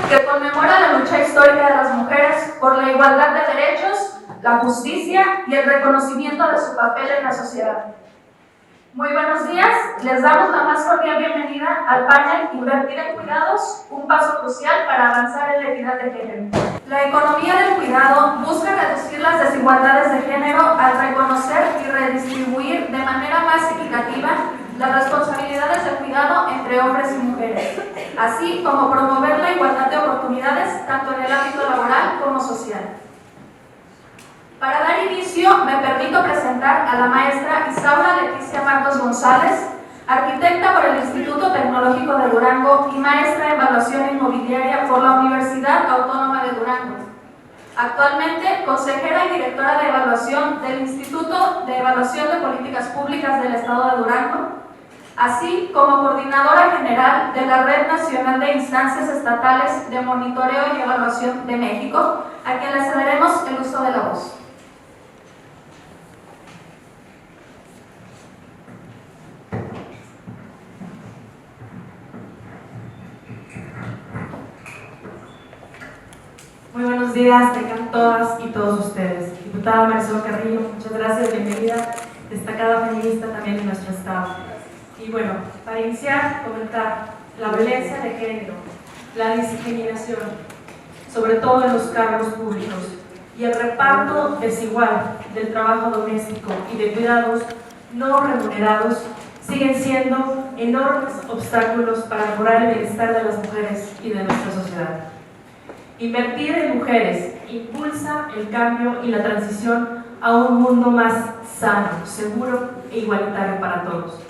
que conmemora la lucha histórica de las mujeres por la igualdad de derechos, la justicia y el reconocimiento de su papel en la sociedad. Muy buenos días, les damos la más cordial bienvenida al panel Invertir en Cuidados, un paso crucial para avanzar en la equidad de género. La economía del cuidado busca reducir las desigualdades de género al reconocer y redistribuir de manera más equitativa las responsabilidades del cuidado entre hombres y mujeres, así como promover la igualdad de oportunidades tanto en el ámbito laboral como social. Para dar inicio, me permito presentar a la maestra Isaura Leticia Marcos González, arquitecta por el Instituto Tecnológico de Durango y maestra en evaluación inmobiliaria por la Universidad Autónoma de Durango. Actualmente, consejera y directora de evaluación del Instituto de Evaluación de Políticas Públicas del Estado de Durango, así como coordinadora general de la Red Nacional de Instancias Estatales de Monitoreo y Evaluación de México, a quien le cederemos el uso de la voz. Muy buenos días, tengan todas y todos ustedes. Diputada Marisol Carrillo, muchas gracias, bienvenida, destacada feminista también en nuestro estado. Y bueno, para iniciar, comentar la violencia de género, la discriminación, sobre todo en los cargos públicos, y el reparto desigual del trabajo doméstico y de cuidados no remunerados siguen siendo enormes obstáculos para mejorar el bienestar de las mujeres y de nuestra sociedad. Invertir en mujeres impulsa el cambio y la transición a un mundo más sano, seguro e igualitario para todos.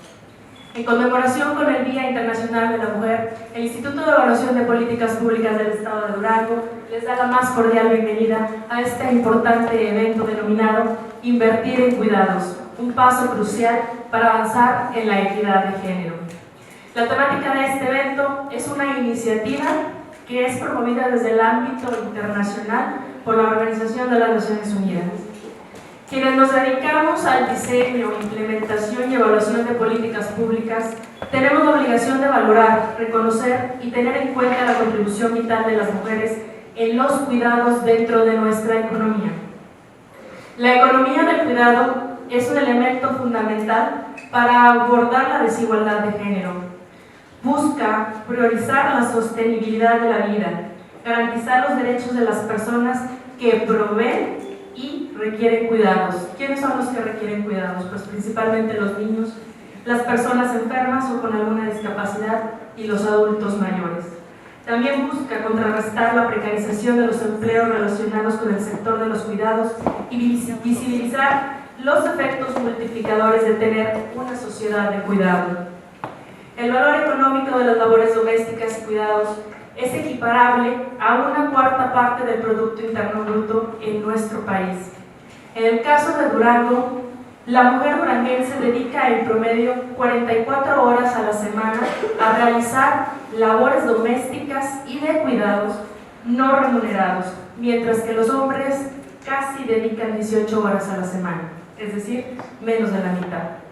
En conmemoración con el Día Internacional de la Mujer, el Instituto de Evaluación de Políticas Públicas del Estado de Durango les da la más cordial bienvenida a este importante evento denominado Invertir en Cuidados, un paso crucial para avanzar en la equidad de género. La temática de este evento es una iniciativa que es promovida desde el ámbito internacional por la Organización de las Naciones Unidas. Quienes nos dedicamos al diseño, implementación y evaluación de políticas públicas, tenemos la obligación de valorar, reconocer y tener en cuenta la contribución vital de las mujeres en los cuidados dentro de nuestra economía. La economía del cuidado es un elemento fundamental para abordar la desigualdad de género. Busca priorizar la sostenibilidad de la vida, garantizar los derechos de las personas que proveen y requieren cuidados. ¿Quiénes son los que requieren cuidados? Pues principalmente los niños, las personas enfermas o con alguna discapacidad y los adultos mayores. También busca contrarrestar la precarización de los empleos relacionados con el sector de los cuidados y visibilizar los efectos multiplicadores de tener una sociedad de cuidado. El valor económico de las labores domésticas y cuidados es equiparable a una cuarta parte del Producto Interno Bruto en nuestro país. En el caso de Durango, la mujer duranguense dedica en promedio 44 horas a la semana a realizar labores domésticas y de cuidados no remunerados, mientras que los hombres casi dedican 18 horas a la semana, es decir, menos de la mitad.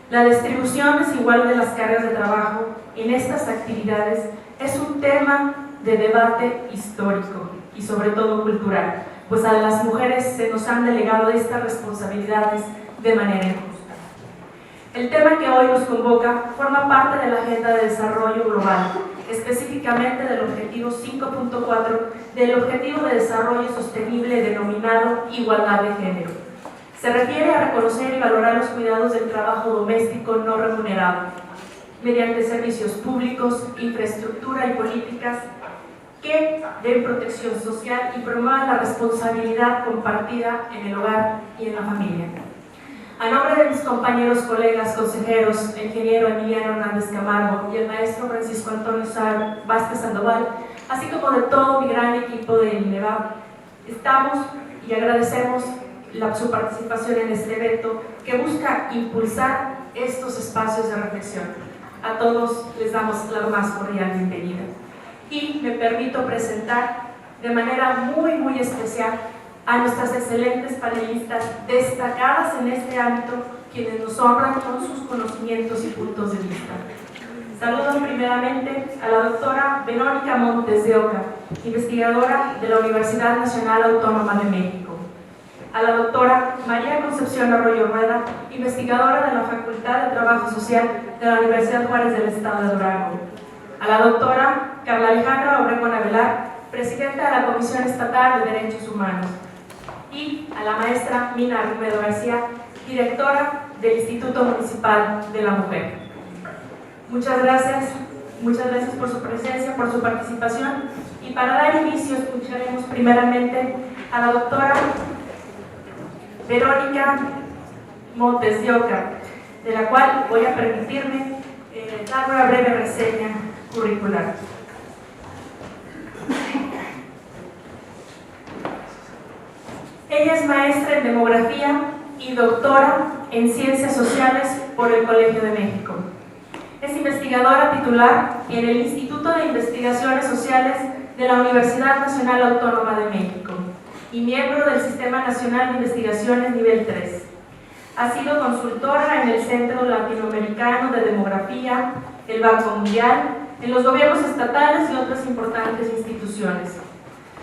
La distribución desigual de las cargas de trabajo en estas actividades es un tema de debate histórico y sobre todo cultural, pues a las mujeres se nos han delegado estas responsabilidades de manera injusta. El tema que hoy nos convoca forma parte de la Agenda de Desarrollo Global, específicamente del Objetivo 5.4 del Objetivo de Desarrollo Sostenible denominado Igualdad de Género. Se refiere a reconocer y valorar los cuidados del trabajo doméstico no remunerado, mediante servicios públicos, infraestructura y políticas que den protección social y promuevan la responsabilidad compartida en el hogar y en la familia. A nombre de mis compañeros, colegas, consejeros, el ingeniero Emiliano Hernández Camargo y el maestro Francisco Antonio Vázquez Sandoval, así como de todo mi gran equipo de INEVAB, estamos y agradecemos su participación en este evento que busca impulsar estos espacios de reflexión. A todos les damos la más cordial bienvenida. Y me permito presentar de manera muy especial a nuestras excelentes panelistas destacadas en este ámbito, quienes nos honran con sus conocimientos y puntos de vista. Saludo primeramente a la doctora Verónica Montes de Oca, investigadora de la Universidad Nacional Autónoma de México. A la doctora María Concepción Arroyo Rueda, investigadora de la Facultad de Trabajo Social de la Universidad Juárez del Estado de Durango. A la doctora Carla Alejandra Obregón Avelar, presidenta de la Comisión Estatal de Derechos Humanos. Y a la maestra Mina Arrumedo García, directora del Instituto Municipal de la Mujer. Muchas gracias por su presencia, por su participación. Y para dar inicio, escucharemos primeramente a la doctora Verónica Montes de Oca, de la cual voy a permitirme dar una breve reseña curricular. Ella es maestra en demografía y doctora en ciencias sociales por el Colegio de México. Es investigadora titular en el Instituto de Investigaciones Sociales de la Universidad Nacional Autónoma de México y miembro del Sistema Nacional de Investigaciones Nivel 3. Ha sido consultora en el Centro Latinoamericano de Demografía, el Banco Mundial, en los gobiernos estatales y otras importantes instituciones.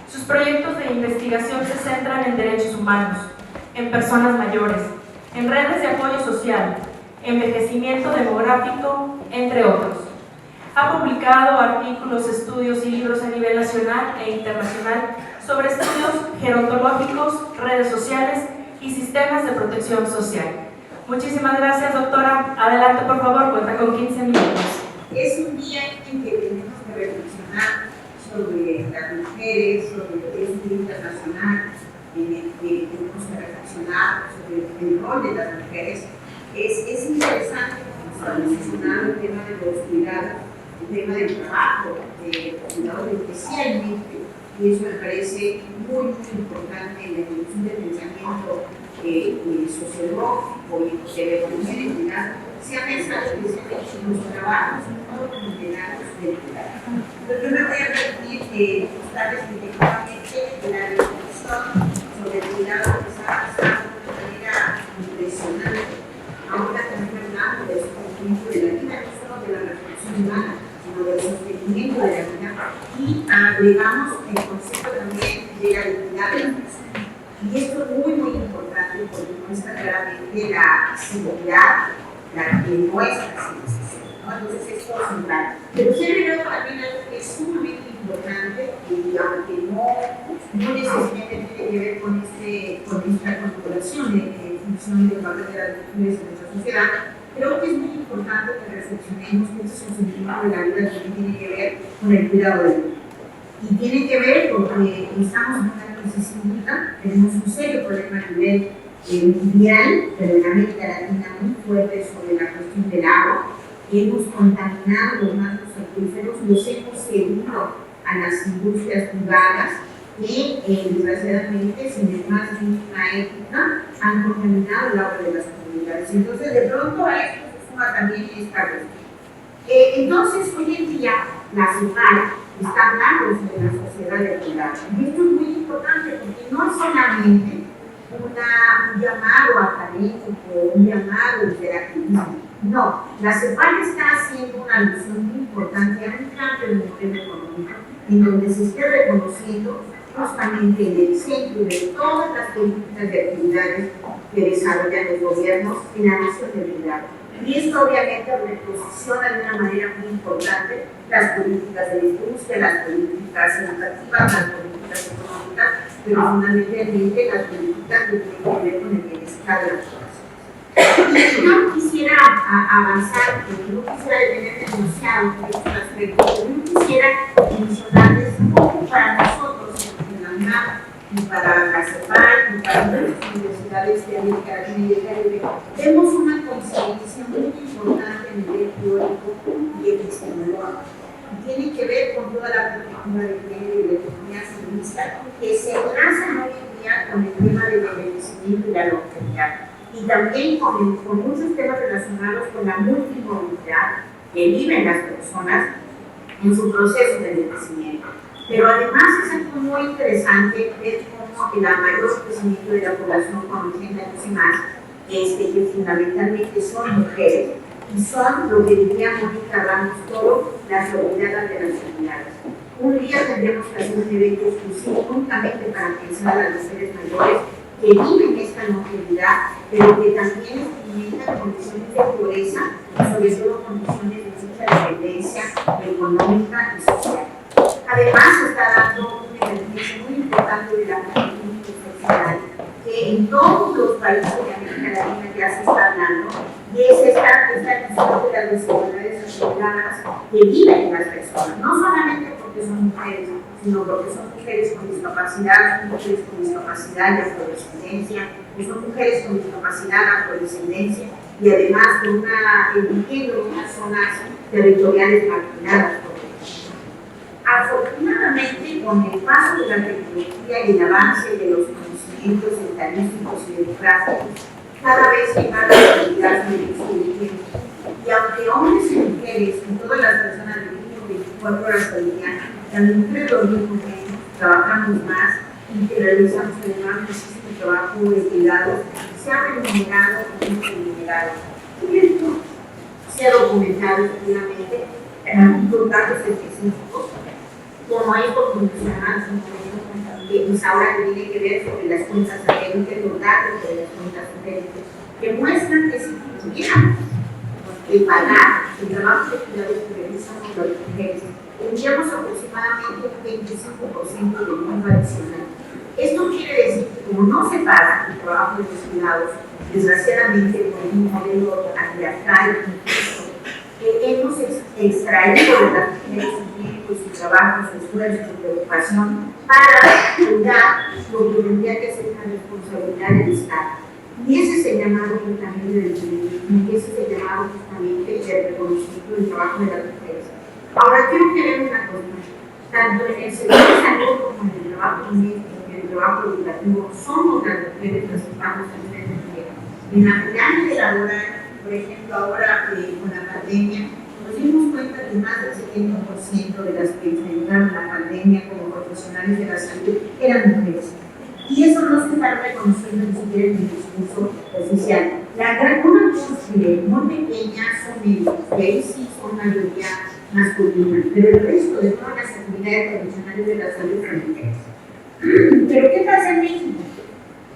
Sus proyectos de investigación se centran en derechos humanos, en personas mayores, en redes de apoyo social, envejecimiento demográfico, entre otros. Ha publicado artículos, estudios y libros a nivel nacional e internacional sobre estudios gerontológicos, redes sociales y sistemas de protección social. Muchísimas gracias, doctora. Adelante, por favor, cuenta con 15 minutos. Es un día en que tenemos que reflexionar sobre las mujeres, sobre lo que es un día internacional, en el que tenemos que reflexionar sobre el rol de las mujeres. Es interesante, como se ha mencionado, el tema de los cuidados, el tema del trabajo, de cuidados especialmente, y eso me parece muy importante en la evolución del pensamiento sociológico y de reconocer el cuidado. Se ha pensado especialmente en los trabajos no considerados del cuidado. Yo me voy a permitir mostrarles efectivamente la reflexión sobre el cuidado que se ha pasado de manera impresionante. Ahora también hablamos del sostenimiento de la vida, no solo de la reproducción humana, sino del sostenimiento de la vida, y agregamos el concepto también de la dignidad de la persona. Y esto es muy, muy importante porque muestra claramente la seguridad, la que muestra civilización, ¿no? Entonces esto es central. Pero se ha agregado también algo que es sumamente importante y aunque no necesariamente tiene que ver con esta configuración de función del papel de las mujeres en nuestra sociedad, creo que es muy importante que reflexionemos que este sostenimiento de la vida también tiene que ver con el cuidado de la vida. Y tiene que ver porque estamos en una crisis hídrica, tenemos un serio problema a nivel mundial, pero en América Latina muy fuerte sobre la cuestión del agua. Hemos contaminado los mantos acuíferos, los hemos cedido a las industrias privadas que desgraciadamente, sin más ninguna ética, han contaminado el agua de las comunidades. Entonces, de pronto a esto se suma también esta cuestión. Entonces, hoy en día, la CEPAL está hablando sobre la sociedad del cuidado. Y esto es muy importante porque no es solamente un llamado académico, un llamado interactivismo. No, la CEPAL está haciendo una alusión muy importante a un cambio del modelo económico en donde se esté reconociendo justamente en el centro de todas las políticas de actividades que desarrollan los gobiernos en la nación del cuidado. Y esto obviamente reposiciona de una manera muy importante las políticas de industria, las políticas educativas, las políticas económicas, pero fundamentalmente las políticas que tienen que ver con el bienestar de las personas. Y yo quisiera avanzar, porque no quisiera detenerme demasiado en estos aspectos, pero yo quisiera mencionarles un poco para nosotros en la UNAM, y para la CEPAL, y para nuestras universidades de América Latina y del Caribe, vemos una coincidencia muy importante a nivel teórico y epistemológico. Y tiene que ver con toda la perspectiva de género y la economía feminista que se enlazan hoy en día con el tema del envejecimiento y la longevidad. Y también con muchos temas relacionados con la multimovilidad que viven las personas en su proceso de envejecimiento. Pero además es algo muy interesante ver cómo el mayor crecimiento de la población con 80 años y más, que fundamentalmente son mujeres, y son lo que diría Mónica Ramos Toro, las olvidadas de las olvidadas. Un día tendremos que hacer un evento exclusivo únicamente para pensar a las mujeres mayores que viven esta longevidad, pero que también experimentan condiciones de pobreza y sobre todo condiciones de mucha dependencia económica y social. Además, se está dando una emergencia muy importante de la juventud social, que en todos los países de América Latina ya se está dando, y es esta visión de las desigualdades asociadas que viven las personas, no solamente porque son mujeres, sino porque son mujeres con discapacidad, son mujeres con discapacidad y afrodescendencia, que son mujeres con discapacidad, afrodescendencia, y además viviendo en unas zonas territoriales marginadas. Afortunadamente, con el paso de la tecnología y el avance de los conocimientos estadísticos y demográficos, cada vez hay más actividades de tiempo. Y aunque hombres y mujeres y todas las personas vivimos 24 horas al día, las mujeres dormimos menos, trabajamos más y que realizamos además muchísimo trabajo de cuidados, se ha remunerado y no remunerado. Y esto se ha documentado efectivamente con datos específicos, como esto funciona, pues ahora que tiene que ver sobre las cuentas satélites, los datos de las cuentas satélites, que muestran que si pudiéramos pagar el trabajo de cuidados que realizan las mujeres, tendríamos aproximadamente un 25% de mundo adicional. Esto quiere decir que como no se paga el trabajo de los cuidados, desgraciadamente por un modelo patriarcal que hemos extraído de las mujeres su tiempo, su trabajo, su esfuerzo, su preocupación para cuidar lo que tendría que ser una responsabilidad del Estado. Y ese es el llamado justamente del feminismo, y ese es el llamado justamente del reconocimiento del trabajo de las mujeres. Ahora quiero que vean una cosa, tanto en el sector de salud como en el trabajo doméstico y en el trabajo educativo, somos las mujeres las que estamos en frente de en la pirámide laboral, por ejemplo, ahora con la pandemia, nos dimos cuenta que más del 70% de las que enfrentaron la pandemia como profesionales de la salud eran mujeres. Y eso no se está reconociendo ni siquiera en el discurso oficial. Una porción muy pequeña son médicos, y ahí sí son mayoría masculina, pero el resto de todas las actividades tradicionales de la salud son mujeres. Pero ¿qué pasa en México?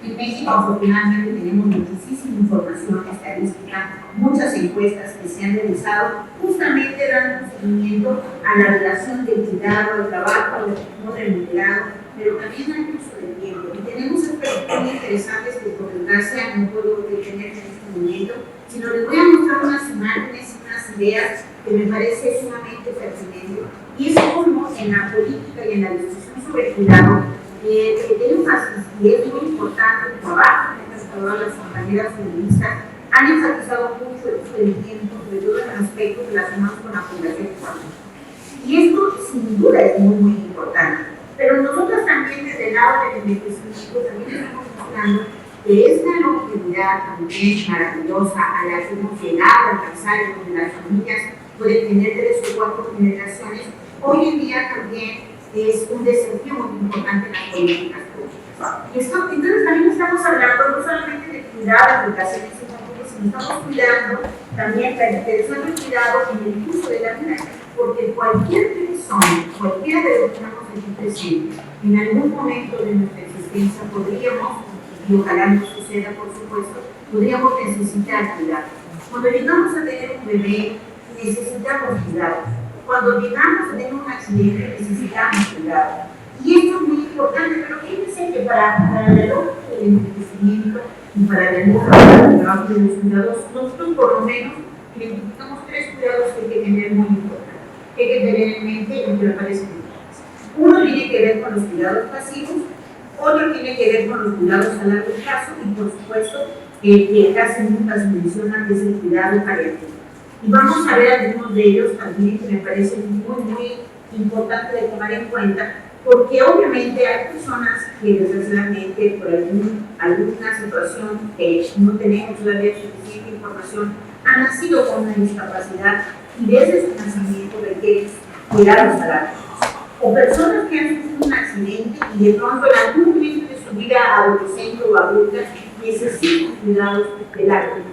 En México, afortunadamente, tenemos muchísima información estadística, muchas encuestas que se han realizado, justamente dando seguimiento a la relación del cuidado, al trabajo, no remunerado, pero también al uso del tiempo. Y tenemos aspectos muy interesantes que, por desgracia, no puedo detener en este momento, sino les voy a mostrar unas imágenes y unas ideas que me parece sumamente pertinente. Y es como en la política y en la discusión sobre cuidado, el énfasis, y es muy importante el trabajo de todas las compañeras feministas, han enfatizado mucho el uso del tiempo, sobre todo en aspectos relacionados con la población joven. Y esto, sin duda, es muy, muy importante. Pero nosotros también, desde el lado del envejecimiento, también estamos mostrando que esta longevidad también maravillosa a la que hemos llegado a alcanzar, en donde las familias pueden tener 3 o 4 generaciones, hoy en día también es un desafío muy importante en las políticas públicas. Entonces también estamos hablando no solamente de cuidado, de educación, sino estamos cuidando también la interacción del cuidado en el uso de la vida, porque cualquier persona, cualquiera de los que estamos aquí presentes, en algún momento de nuestra existencia podríamos, y ojalá no suceda por supuesto, podríamos necesitar cuidado. Cuando llegamos a tener un bebé, necesitamos cuidado. Cuando llegamos a tener un accidente, necesitamos cuidado. Y esto es muy importante, pero fíjense que para el logro del envejecimiento y para el logro del trabajo de los cuidados, nosotros por lo menos identificamos 3 cuidados que hay que tener muy importantes, que hay que tener en mente y que me parecen importantes. Uno tiene que ver con los cuidados pasivos, otro tiene que ver con los cuidados a largo plazo y por supuesto que casi nunca se menciona, que es el cuidado paliativo. Y vamos a ver algunos de ellos también que me parecen muy, muy importantes de tomar en cuenta, porque obviamente hay personas que desgraciadamente por alguna situación que no tenemos todavía suficiente información, han nacido con una discapacidad y desde su nacimiento requieren cuidados a largo plazo. O personas que han sufrido un accidente y de pronto en algún momento de su vida adolescente o adulta necesitan cuidados de largo plazo.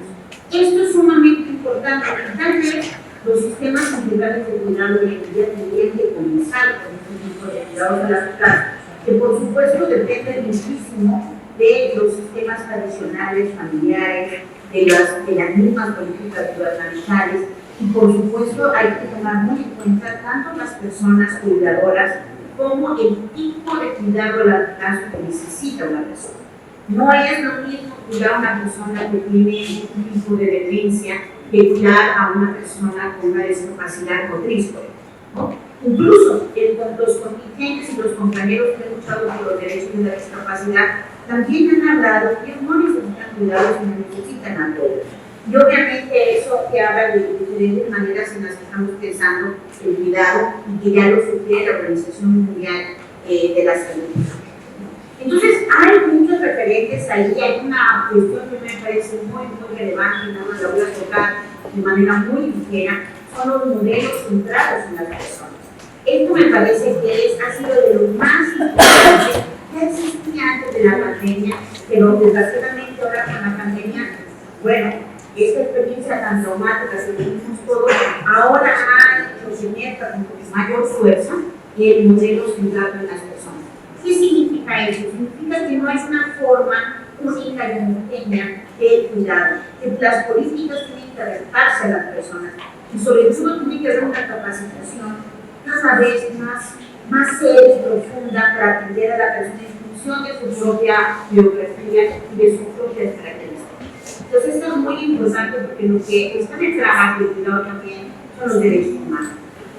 Esto es sumamente importante. Tal vez los sistemas integrales de cuidado hoy en día tendrían que comenzar con este tipo de cuidados a largo plazo, que por supuesto dependen muchísimo de los sistemas tradicionales, familiares, de las mismas políticas gubernamentales, y por supuesto hay que tomar muy en cuenta tanto las personas cuidadoras como el tipo de cuidado a largo plazo que necesita una persona. No es lo mismo cuidar a una persona que tiene un tipo de demencia que cuidar a una persona con una discapacidad motriz, ¿no? Incluso los contingentes y los compañeros que han luchado por los derechos de la discapacidad también han hablado que no necesitan cuidados, sino necesitan apoyo. Y obviamente eso que habla de diferentes maneras en las que estamos pensando el cuidado, y que ya lo sugiere la Organización Mundial de la Salud. Entonces, hay muchos referentes ahí, hay una cuestión que me parece muy relevante, nada más la voy a tocar de manera muy ligera, son los modelos centrados en las personas. Esto me parece que ha sido de lo más importante que existía antes de la pandemia, pero desgraciadamente ahora con la pandemia, bueno, esta experiencia tan traumática que vivimos todos, ahora se mezcla con mayor fuerza el modelo centrado en las personas. ¿Qué significa eso? Significa que no es una forma única y homogénea de cuidado, que las políticas tienen que adaptarse a las personas y sobre todo tiene que haber una capacitación cada vez más seria y profunda para atender a la persona en función de su propia biografía y de sus propias características. Entonces esto es muy importante porque lo que está detrás del cuidado también son los derechos humanos.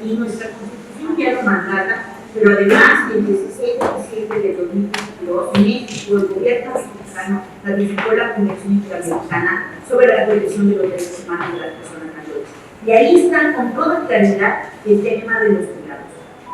Y nuestra Constitución ya lo mandata, pero además el 16 de diciembre de 2022 en México el gobierno mexicano ratificó la Convención Interamericana sobre la protección de los derechos humanos de las personas mayores. Y ahí está con toda claridad el tema de los cuidados.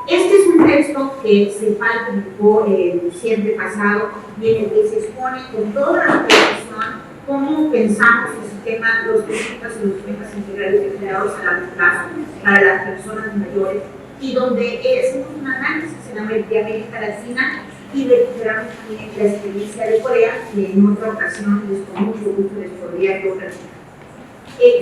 Este es un texto que se publicó en diciembre pasado y en el que se expone con toda la precisión cómo pensamos el sistema, los políticas y los sistemas integrales de cuidados a largo plazo para las personas mayores, y donde hacemos un análisis de América Latina y recuperamos también la experiencia de Corea, que en otra ocasión con mucho gusto les podría yo presentar.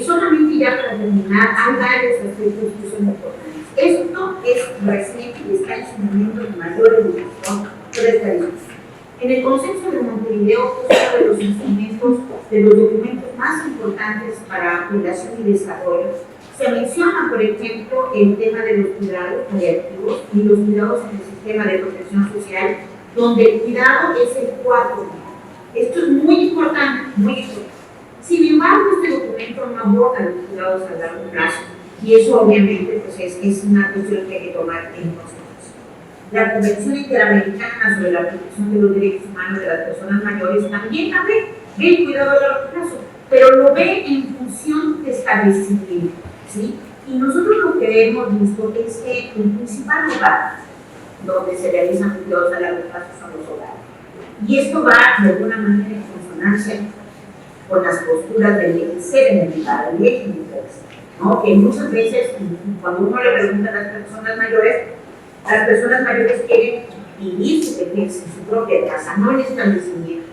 Solamente ya para terminar, hay varios aspectos que son importantes. Esto es reciente y está en su momento de mayor evolución por esta discusión. En el Consenso de Montevideo es uno de los instrumentos, de los documentos más importantes para población y desarrollo. Se menciona, por ejemplo, el tema de los cuidados paliativos y los cuidados en el sistema de protección social, donde el cuidado es el cuarto. Esto es muy importante, muy importante. Sin embargo, este documento no aborda los cuidados a largo plazo, y eso obviamente pues, es una cuestión que hay que tomar en consideración. La Convención Interamericana sobre la Protección de los Derechos Humanos de las Personas Mayores también la ve el cuidado a largo plazo, pero lo ve en función de establecimiento, ¿sí? Y nosotros lo que hemos visto es que el principal lugar donde se realizan cuidados a largo plazo son los hogares. Y esto va de alguna manera en consonancia con las posturas de envejecer en el lugar, el envejecer, ¿no? Que muchas veces, cuando uno le pregunta a las personas mayores quieren vivir su vejez en su propia casa, no en establecimiento,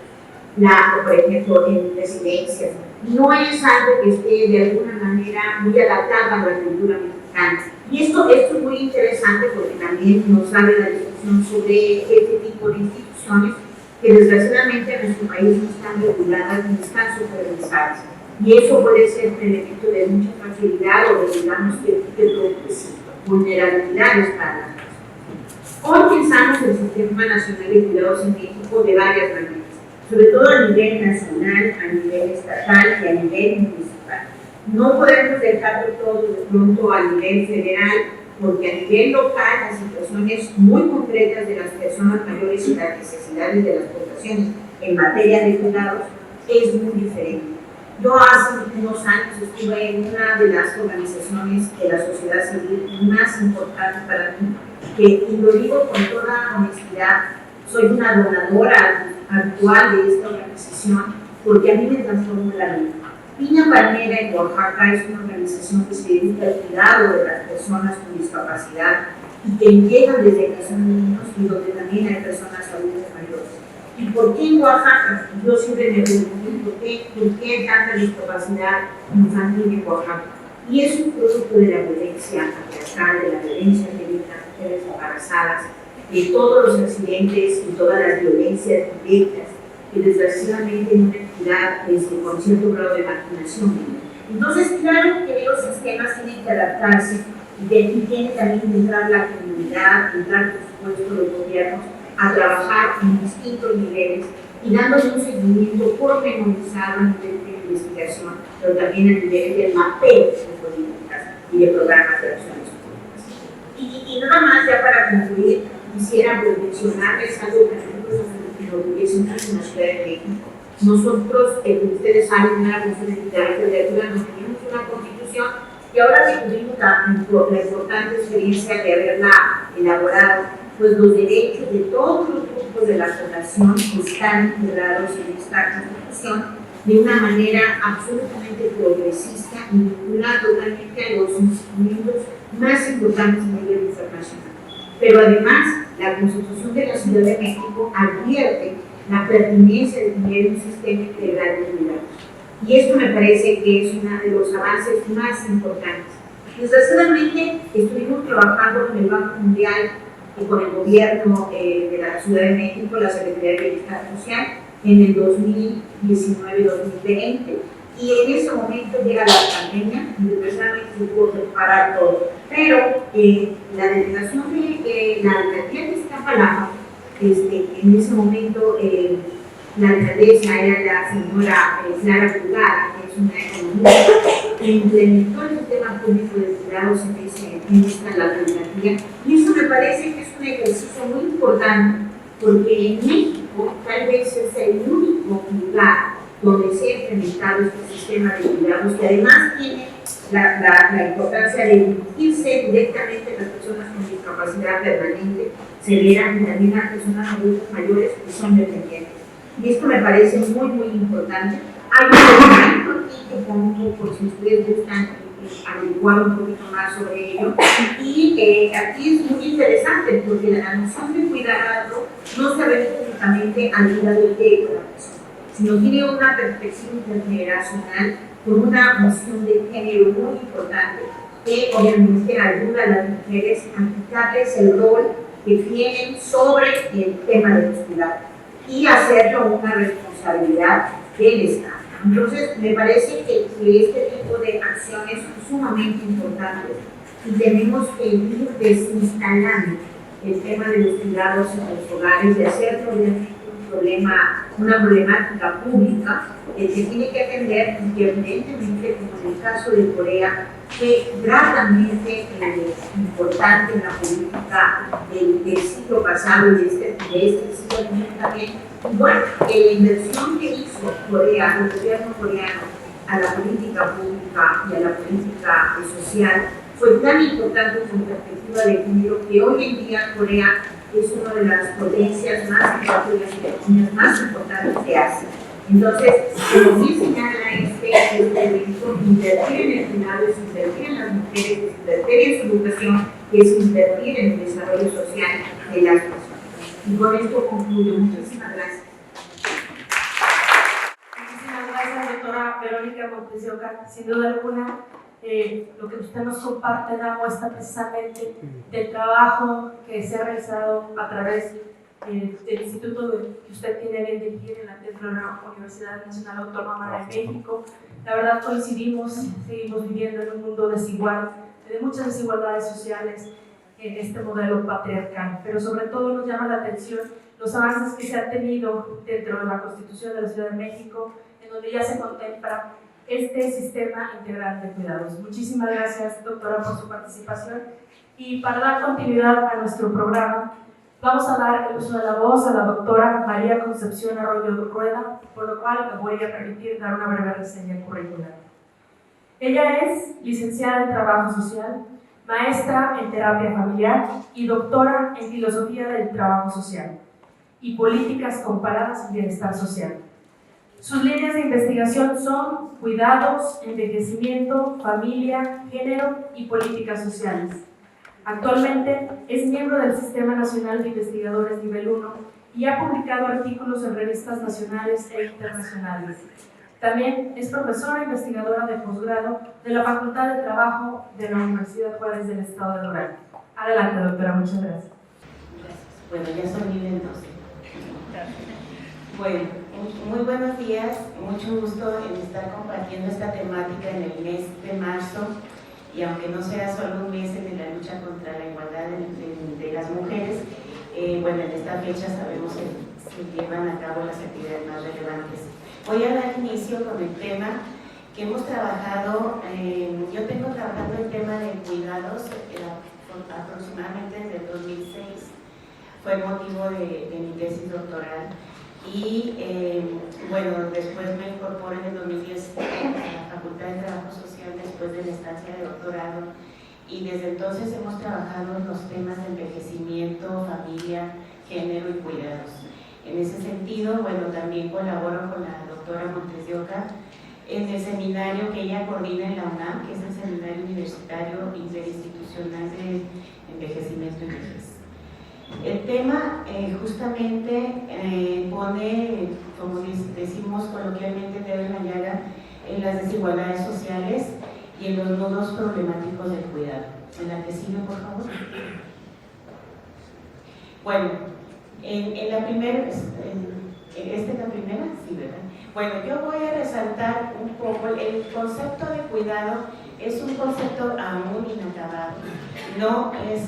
por ejemplo, en residencias. No es algo que esté de alguna manera muy adaptado a la cultura mexicana. Y esto es muy interesante porque también nos abre la discusión sobre este tipo de instituciones que desgraciadamente en nuestro país no están reguladas ni están supervisadas. Y eso puede ser un elemento de mucha fragilidad o de, digamos, de vulnerabilidades para las personas. Hoy pensamos el Sistema Nacional de Cuidados en México de varias maneras, sobre todo a nivel nacional, a nivel estatal y a nivel municipal. No podemos dejarlo todo de pronto a nivel federal, porque a nivel local las situaciones muy concretas de las personas mayores y las necesidades de las poblaciones en materia de cuidados es muy diferente. Yo hace unos años estuve en una de las organizaciones de la sociedad civil más importantes para mí, y lo digo con toda honestidad, soy una donadora habitual de esta organización porque a mí me transformó la vida. Piña Palmera en Oaxaca es una organización que se dedica al cuidado de las personas con discapacidad y que llegan desde que son niños y donde también hay personas adultas mayores. ¿Y por qué en Oaxaca? Yo siempre me pregunto por qué tanta discapacidad infantil en Oaxaca. Y es un producto de la violencia patriarcal, de la violencia que viven las mujeres embarazadas, de todos los accidentes y todas las violencias directas que desgraciadamente en una entidad con cierto grado de marginación. Entonces, claro que los sistemas tienen que adaptarse y tiene también que entrar la comunidad, entrar por supuesto los gobiernos a trabajar en distintos niveles y dándole un seguimiento pormenorizado a nivel de investigación, pero también a nivel del mapeo de políticas y de programas de acciones públicas. Y nada más, ya para concluir, quisiera mencionarles algo que nosotros nos enorgullece mucho en la Ciudad de México. Nosotros, ustedes saben, una cuestión de literatura, nos tenemos una constitución y ahora que tuvimos la importante experiencia de haberla elaborado, pues los derechos de todos los grupos de la población están integrados en esta constitución de una manera absolutamente progresista y vinculada totalmente a los instrumentos más importantes a nivel internacional. Pero además, la Constitución de la Ciudad de México advierte la pertinencia de tener un sistema integral de cuidados. Y esto me parece que es uno de los avances más importantes. Desgraciadamente, estuvimos trabajando con el Banco Mundial y con el gobierno de la Ciudad de México, la Secretaría de Bienestar Social, en el 2019-2020, y en ese momento llega la pandemia y desgraciadamente se tuvo que parar todo. Pero la delegación de la alcaldía de Iztapalapa, en ese momento la alcaldesa era la señora Clara Pulgar, que es una economista, que implementó el sistema público de cuidados en esta alcaldía, y eso me parece que es un ejercicio muy importante, porque en México tal vez es el único lugar donde se ha implementado este sistema de cuidados, que además tiene la importancia de dirigirse directamente a las personas con discapacidad permanente, severa, y también a personas adultas mayores que son dependientes. Y esto me parece muy, muy importante. Hay un documento aquí que pongo por si ustedes gustan averiguar un poquito más sobre ello. Y aquí es muy interesante porque la noción de cuidado no se refiere únicamente al cuidado de la persona, sino tiene una perspectiva intergeneracional con una noción de género muy importante que obviamente ayuda a las mujeres a quitarles el rol que tienen sobre el tema de los cuidados y hacerlo una responsabilidad del Estado. Entonces, me parece que este tipo de acciones son sumamente importantes y tenemos que ir desinstalando el tema de los cuidados en los hogares, de hacerlo obviamente una problemática pública que tiene que atender, y que evidentemente, como en el caso de Corea, fue grandemente importante en la política del siglo pasado y de este siglo también. Bueno, la inversión que hizo Corea, el gobierno coreano, a la política pública y a la política social fue tan importante con perspectiva de género que hoy en día Corea es una de las potencias más importantes, de las economías más importantes de Asia. Entonces, como bien señala este evento, invertir en el cuidado es invertir en las mujeres, es invertir en su educación, es invertir en el desarrollo social de las personas. Y con esto concluyo. Muchísimas gracias. Muchísimas gracias, doctora Verónica Montes de Oca. Sin duda alguna, lo que usted nos comparte da muestra precisamente del trabajo que se ha realizado a través del instituto que usted tiene bien dirigir dentro de la Universidad Nacional Autónoma de México. La verdad coincidimos, seguimos viviendo en un mundo desigual, de muchas desigualdades sociales en este modelo patriarcal, pero sobre todo nos llama la atención los avances que se han tenido dentro de la Constitución de la Ciudad de México, en donde ya se contempla este sistema integral de cuidados. Muchísimas gracias, doctora, por su participación. Y para dar continuidad a nuestro programa, vamos a dar el uso de la voz a la doctora María Concepción Arroyo Rueda, por lo cual me voy a permitir dar una breve reseña curricular. Ella es licenciada en Trabajo Social, maestra en Terapia Familiar y doctora en Filosofía del Trabajo Social y Políticas Comparadas en Bienestar Social. Sus líneas de investigación son cuidados, envejecimiento, familia, género y políticas sociales. Actualmente es miembro del Sistema Nacional de Investigadores Nivel 1 y ha publicado artículos en revistas nacionales e internacionales. También es profesora investigadora de posgrado de la Facultad de Trabajo de la Universidad Juárez del Estado de Durango. Adelante, doctora, muchas gracias. Gracias. Bueno, ya son nivel 12. Bueno, muy buenos días, mucho gusto en estar compartiendo esta temática en el mes de marzo, y aunque no sea solo un mes en la lucha contra la igualdad de las mujeres, bueno, en esta fecha sabemos que se llevan a cabo las actividades más relevantes. Voy a dar inicio con el tema que hemos trabajado. Yo tengo trabajando el tema de cuidados aproximadamente desde el 2006, fue motivo de mi tesis doctoral, y bueno, después me incorporé en el 2010 a la Facultad de Trabajo Social después de la estancia de doctorado, y desde entonces hemos trabajado en los temas de envejecimiento, familia, género y cuidados. En ese sentido, bueno, también colaboro con la doctora Montes de Oca en el seminario que ella coordina en la UNAM, que es el Seminario Universitario Interinstitucional de Envejecimiento y Vejez. El tema justamente pone, como decimos coloquialmente, dedo en la llaga en las desigualdades sociales y en los nudos problemáticos del cuidado. En la que sigue, por favor. Bueno, en la primera, ¿esta es la primera? Sí, ¿verdad? Bueno, yo voy a resaltar un poco el concepto de cuidado. Es un concepto aún inacabado, no es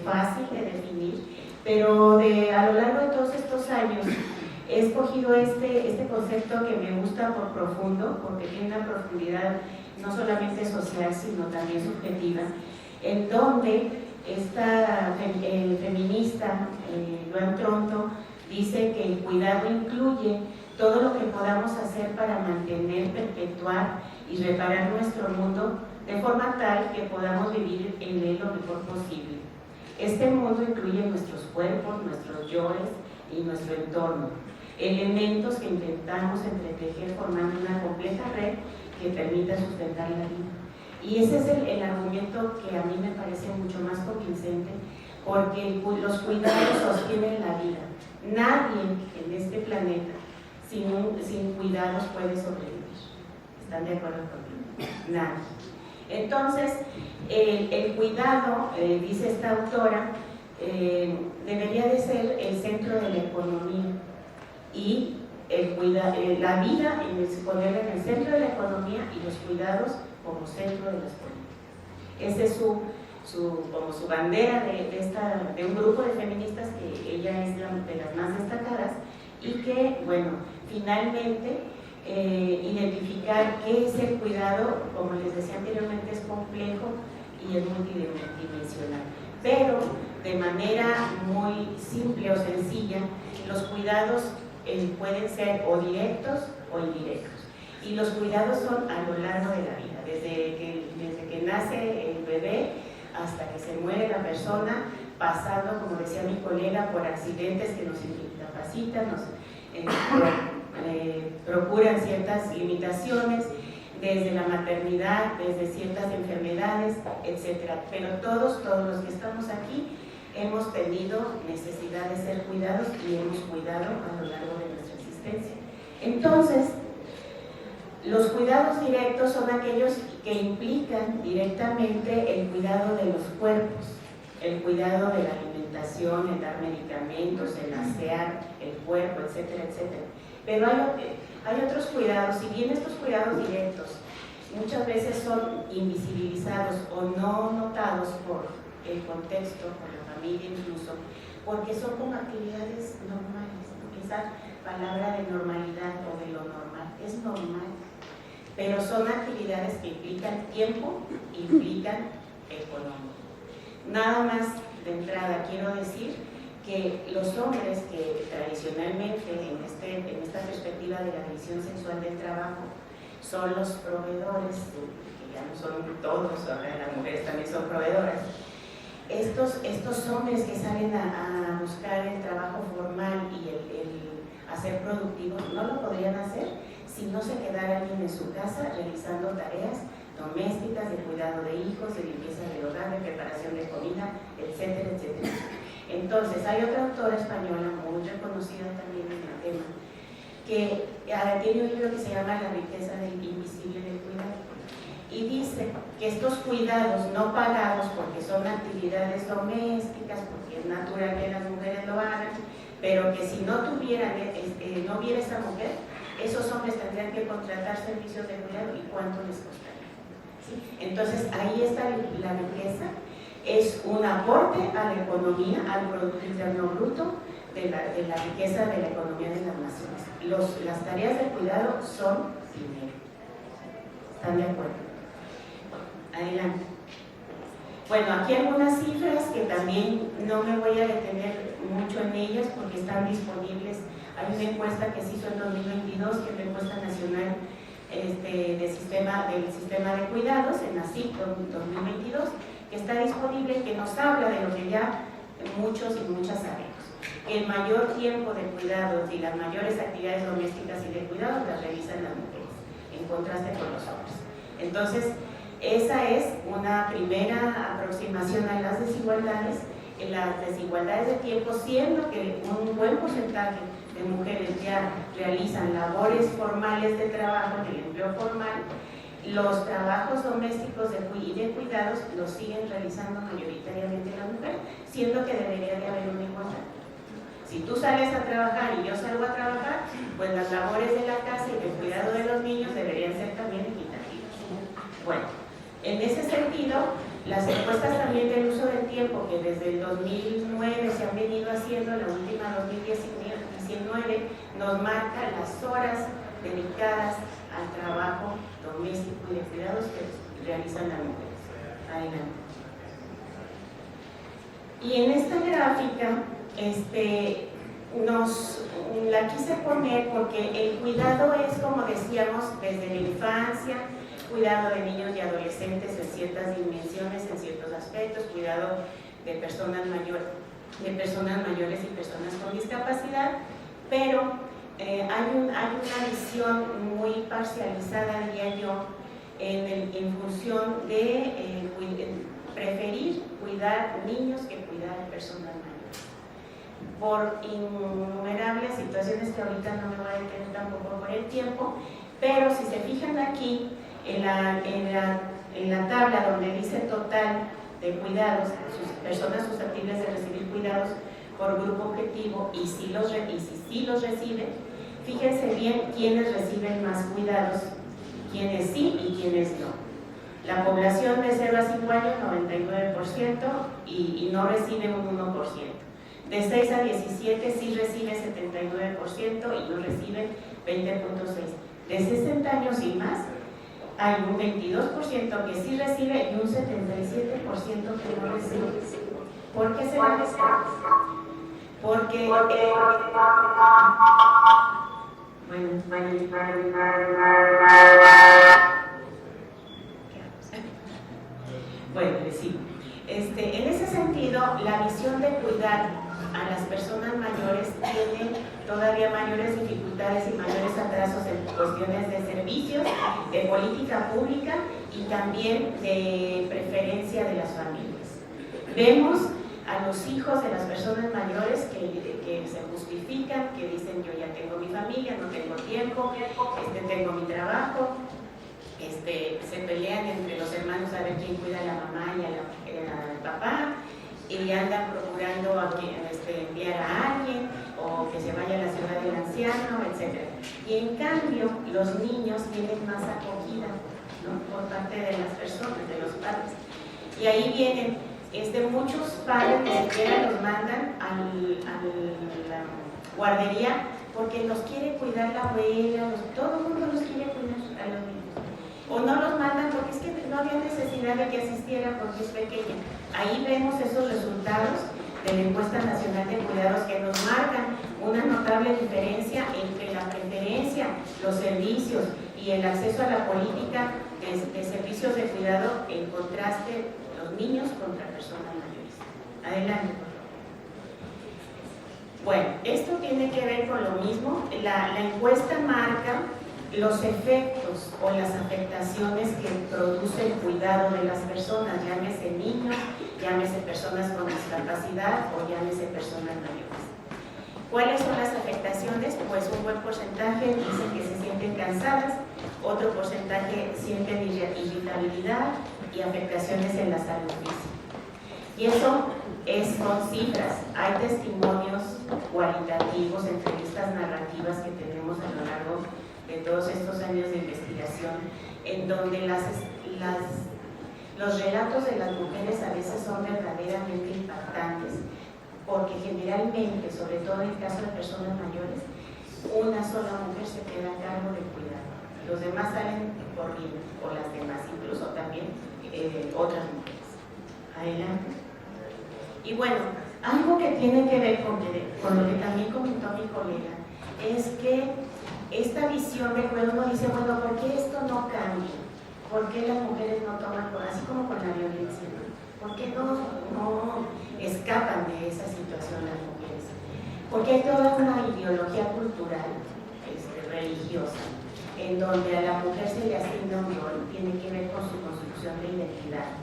fácil de definir, pero a lo largo de todos estos años he escogido este concepto que me gusta por profundo, porque tiene una profundidad no solamente social, sino también subjetiva, en donde esta feminista, Joan Tronto, dice que el cuidado incluye todo lo que podamos hacer para mantener, perpetuar y reparar nuestro mundo de forma tal que podamos vivir en él lo mejor posible. Este mundo incluye nuestros cuerpos, nuestros yoes y nuestro entorno, elementos que intentamos entretejer formando una compleja red que permita sustentar la vida. Y ese es el argumento que a mí me parece mucho más convincente, porque los cuidados sostienen la vida. Nadie en este planeta sin cuidados puede sobrevivir. ¿Están de acuerdo conmigo? Nadie. Entonces, el cuidado, dice esta autora, debería de ser el centro de la economía, y la vida ponerla en el centro de la economía y los cuidados como centro de las políticas. Esa es como su bandera de un grupo de feministas, que ella es de las más destacadas, y que, bueno, finalmente identificar qué es el cuidado, como les decía anteriormente, es complejo y es multidimensional, pero de manera muy simple o sencilla, los cuidados pueden ser o directos o indirectos, y los cuidados son a lo largo de la vida, desde que nace el bebé hasta que se muere la persona, pasando, como decía mi colega, por accidentes que nos incapacitan, nos procuran ciertas limitaciones, desde la maternidad, desde ciertas enfermedades, etc. Pero todos los que estamos aquí hemos tenido necesidad de ser cuidados y hemos cuidado a lo largo de nuestra existencia. Entonces, los cuidados directos son aquellos que implican directamente el cuidado de los cuerpos, el cuidado de la alimentación, el dar medicamentos, el asear el cuerpo, etcétera, etcétera. Pero hay otros cuidados, si bien estos cuidados directos muchas veces son invisibilizados o no notados por el contexto, por la familia incluso, porque son como actividades normales, esa palabra de normalidad o de lo normal, es normal, pero son actividades que implican tiempo, implican economía. Nada más de entrada quiero decir que los hombres que tradicionalmente en esta perspectiva de la división sexual del trabajo son los proveedores, que ya no son todos, ahora las mujeres también son proveedoras, estos hombres que salen a buscar el trabajo formal y el hacer productivos no lo podrían hacer si no se quedara alguien en su casa realizando tareas domésticas, de cuidado de hijos, de limpieza del hogar, de preparación de comida, etcétera, etcétera. Entonces, hay otra autora española muy reconocida también en el tema, que tiene un libro que se llama La riqueza del invisible del cuidado, y dice que estos cuidados no pagados, porque son actividades domésticas, porque es natural que las mujeres lo hagan, pero que si no tuviera, no hubiera esa mujer, esos hombres tendrían que contratar servicios de cuidado, y cuánto les costaría. ¿Sí? Entonces ahí está la riqueza, es un aporte a la economía, al Producto Interno Bruto, de la riqueza de la economía de las naciones. Las tareas de cuidado son dinero. ¿Están de acuerdo? Adelante. Bueno, aquí algunas cifras que también no me voy a detener mucho en ellas porque están disponibles. Hay una encuesta que se hizo en 2022, que es la encuesta nacional del sistema de cuidados, en la CIC 2022, que está disponible, que nos habla de lo que ya muchos y muchas sabemos. El mayor tiempo de cuidados y las mayores actividades domésticas y de cuidados las realizan las mujeres, en contraste con los hombres. Entonces, esa es una primera aproximación a las desigualdades de tiempo, siendo que un buen porcentaje de mujeres ya realizan labores formales de trabajo en el empleo formal. Los trabajos domésticos y de cuidados los siguen realizando mayoritariamente las mujeres, siendo que debería de haber una igualdad. Si tú sales a trabajar y yo salgo a trabajar, pues las labores de la casa y del cuidado de los niños deberían ser también equitativas. Bueno, en ese sentido, las encuestas también del uso del tiempo, que desde el 2009 se han venido haciendo, la última 2019, nos marca las horas dedicadas al trabajo doméstico y de cuidados que realizan las mujeres. Adelante. Y en esta gráfica, la quise poner porque el cuidado es, como decíamos, desde la infancia, cuidado de niños y adolescentes en ciertas dimensiones, en ciertos aspectos, cuidado de personas mayores y personas con discapacidad, pero hay una visión muy parcializada, diría yo, en función de preferir cuidar niños que cuidar personas mayores. Por innumerables situaciones que ahorita no me voy a detener tampoco por el tiempo, pero si se fijan aquí, en la tabla donde dice total de cuidados, personas susceptibles de recibir cuidados por grupo objetivo y si los reciben, fíjense bien quiénes reciben más cuidados, quiénes sí y quiénes no. La población de 0 a 5 años, 99%, y no recibe un 1%. De 6 a 17 sí recibe 79% y no reciben 20.6%. De 60 años y más, hay un 22% que sí recibe y un 77% que no recibe. ¿Por qué se va a decir? Porque bueno, sí. En ese sentido, la visión de cuidar a las personas mayores tiene todavía mayores dificultades y mayores atrasos en cuestiones de servicios, de política pública y también de preferencia de las familias. Vemos a los hijos de las personas mayores que se justifican, que dicen yo ya tengo mi familia, no tengo tiempo, tengo mi trabajo, se pelean entre los hermanos a ver quién cuida a la mamá y al papá, y andan procurando enviar a alguien o que se vaya a la ciudad del anciano, etc. Y en cambio los niños tienen más acogida, ¿no?, por parte de las personas, de los padres. Y ahí vienen muchos padres que siquiera los mandan a la guardería porque los quiere cuidar la abuela, todo el mundo los quiere cuidar a los niños. O no los mandan porque es que no había necesidad de que asistiera porque es pequeña. Ahí vemos esos resultados de la encuesta nacional de cuidados que nos marcan una notable diferencia entre la preferencia, los servicios y el acceso a la política de servicios de cuidado en contraste los niños contra personas mayores. Adelante, por favor. Bueno, esto tiene que ver con lo mismo. La encuesta marca los efectos o las afectaciones que produce el cuidado de las personas, llámese niños, llámese personas con discapacidad o llámese personas mayores. ¿Cuáles son las afectaciones? Pues un buen porcentaje dicen que se sienten cansadas, otro porcentaje sienten irritabilidad y afectaciones en la salud física. Y eso son cifras. Hay testimonios cualitativos, entrevistas narrativas que tenemos a lo largo de todos estos años de investigación, en donde los relatos de las mujeres a veces son verdaderamente impactantes, porque generalmente, sobre todo en el caso de personas mayores, una sola mujer se queda a cargo del cuidado. Los demás salen corriendo, o las demás, incluso también otras mujeres. Adelante. Y bueno, algo que tiene que ver con lo que también comentó mi colega, es que esta visión de que uno dice, bueno, ¿por qué esto no cambia? ¿Por qué las mujeres no toman, así como con la violencia, ¿por qué no escapan de esa situación las mujeres? Porque hay toda una ideología cultural, religiosa, en donde a la mujer se le asigna un rol, tiene que ver con su construcción de identidad,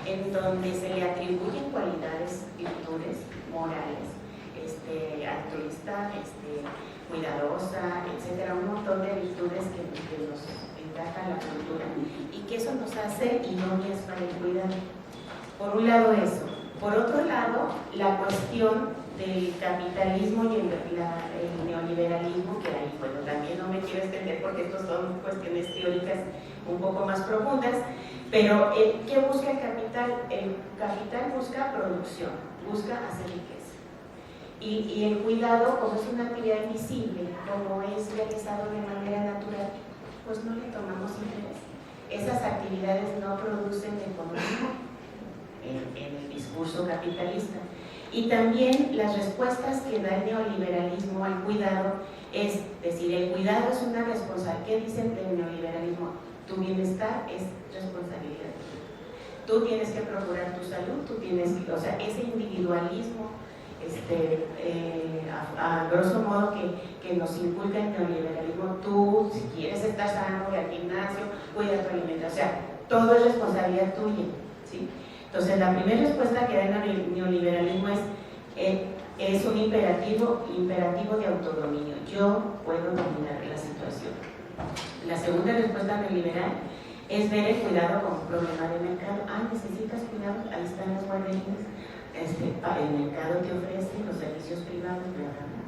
en donde se le atribuyen cualidades, virtudes morales, altruista, cuidadosa, etcétera, un montón de virtudes que nos encaja la cultura y que eso nos hace idóneas para el cuidado. Por un lado eso. Por otro lado, la cuestión del capitalismo y el neoliberalismo, que ahí, bueno, también no me quiero extender porque estos son cuestiones teóricas un poco más profundas, pero ¿qué busca el capital? El capital busca producción, busca hacer riqueza. Y el cuidado, como es una actividad invisible, como es realizado de manera natural, pues no le tomamos interés. Esas actividades no producen economía en el discurso capitalista. Y también las respuestas que da el neoliberalismo al cuidado, es decir, el cuidado es una responsabilidad. ¿Qué dicen del neoliberalismo? Tu bienestar es responsabilidad. Tú tienes que procurar tu salud, tú tienes que, o sea, ese individualismo, a grosso modo que nos inculca el neoliberalismo, tú si quieres estar sano, ve al gimnasio, cuida tu alimentación, o sea, todo es responsabilidad tuya, ¿sí? Entonces la primera respuesta que da el neoliberalismo es un imperativo de autodominio. Yo puedo dominar la situación. La segunda respuesta neoliberal es ver el cuidado como un problema de mercado. Necesitas cuidado, ahí están las guarderías, el mercado te ofrece los servicios privados, bla, bla, bla.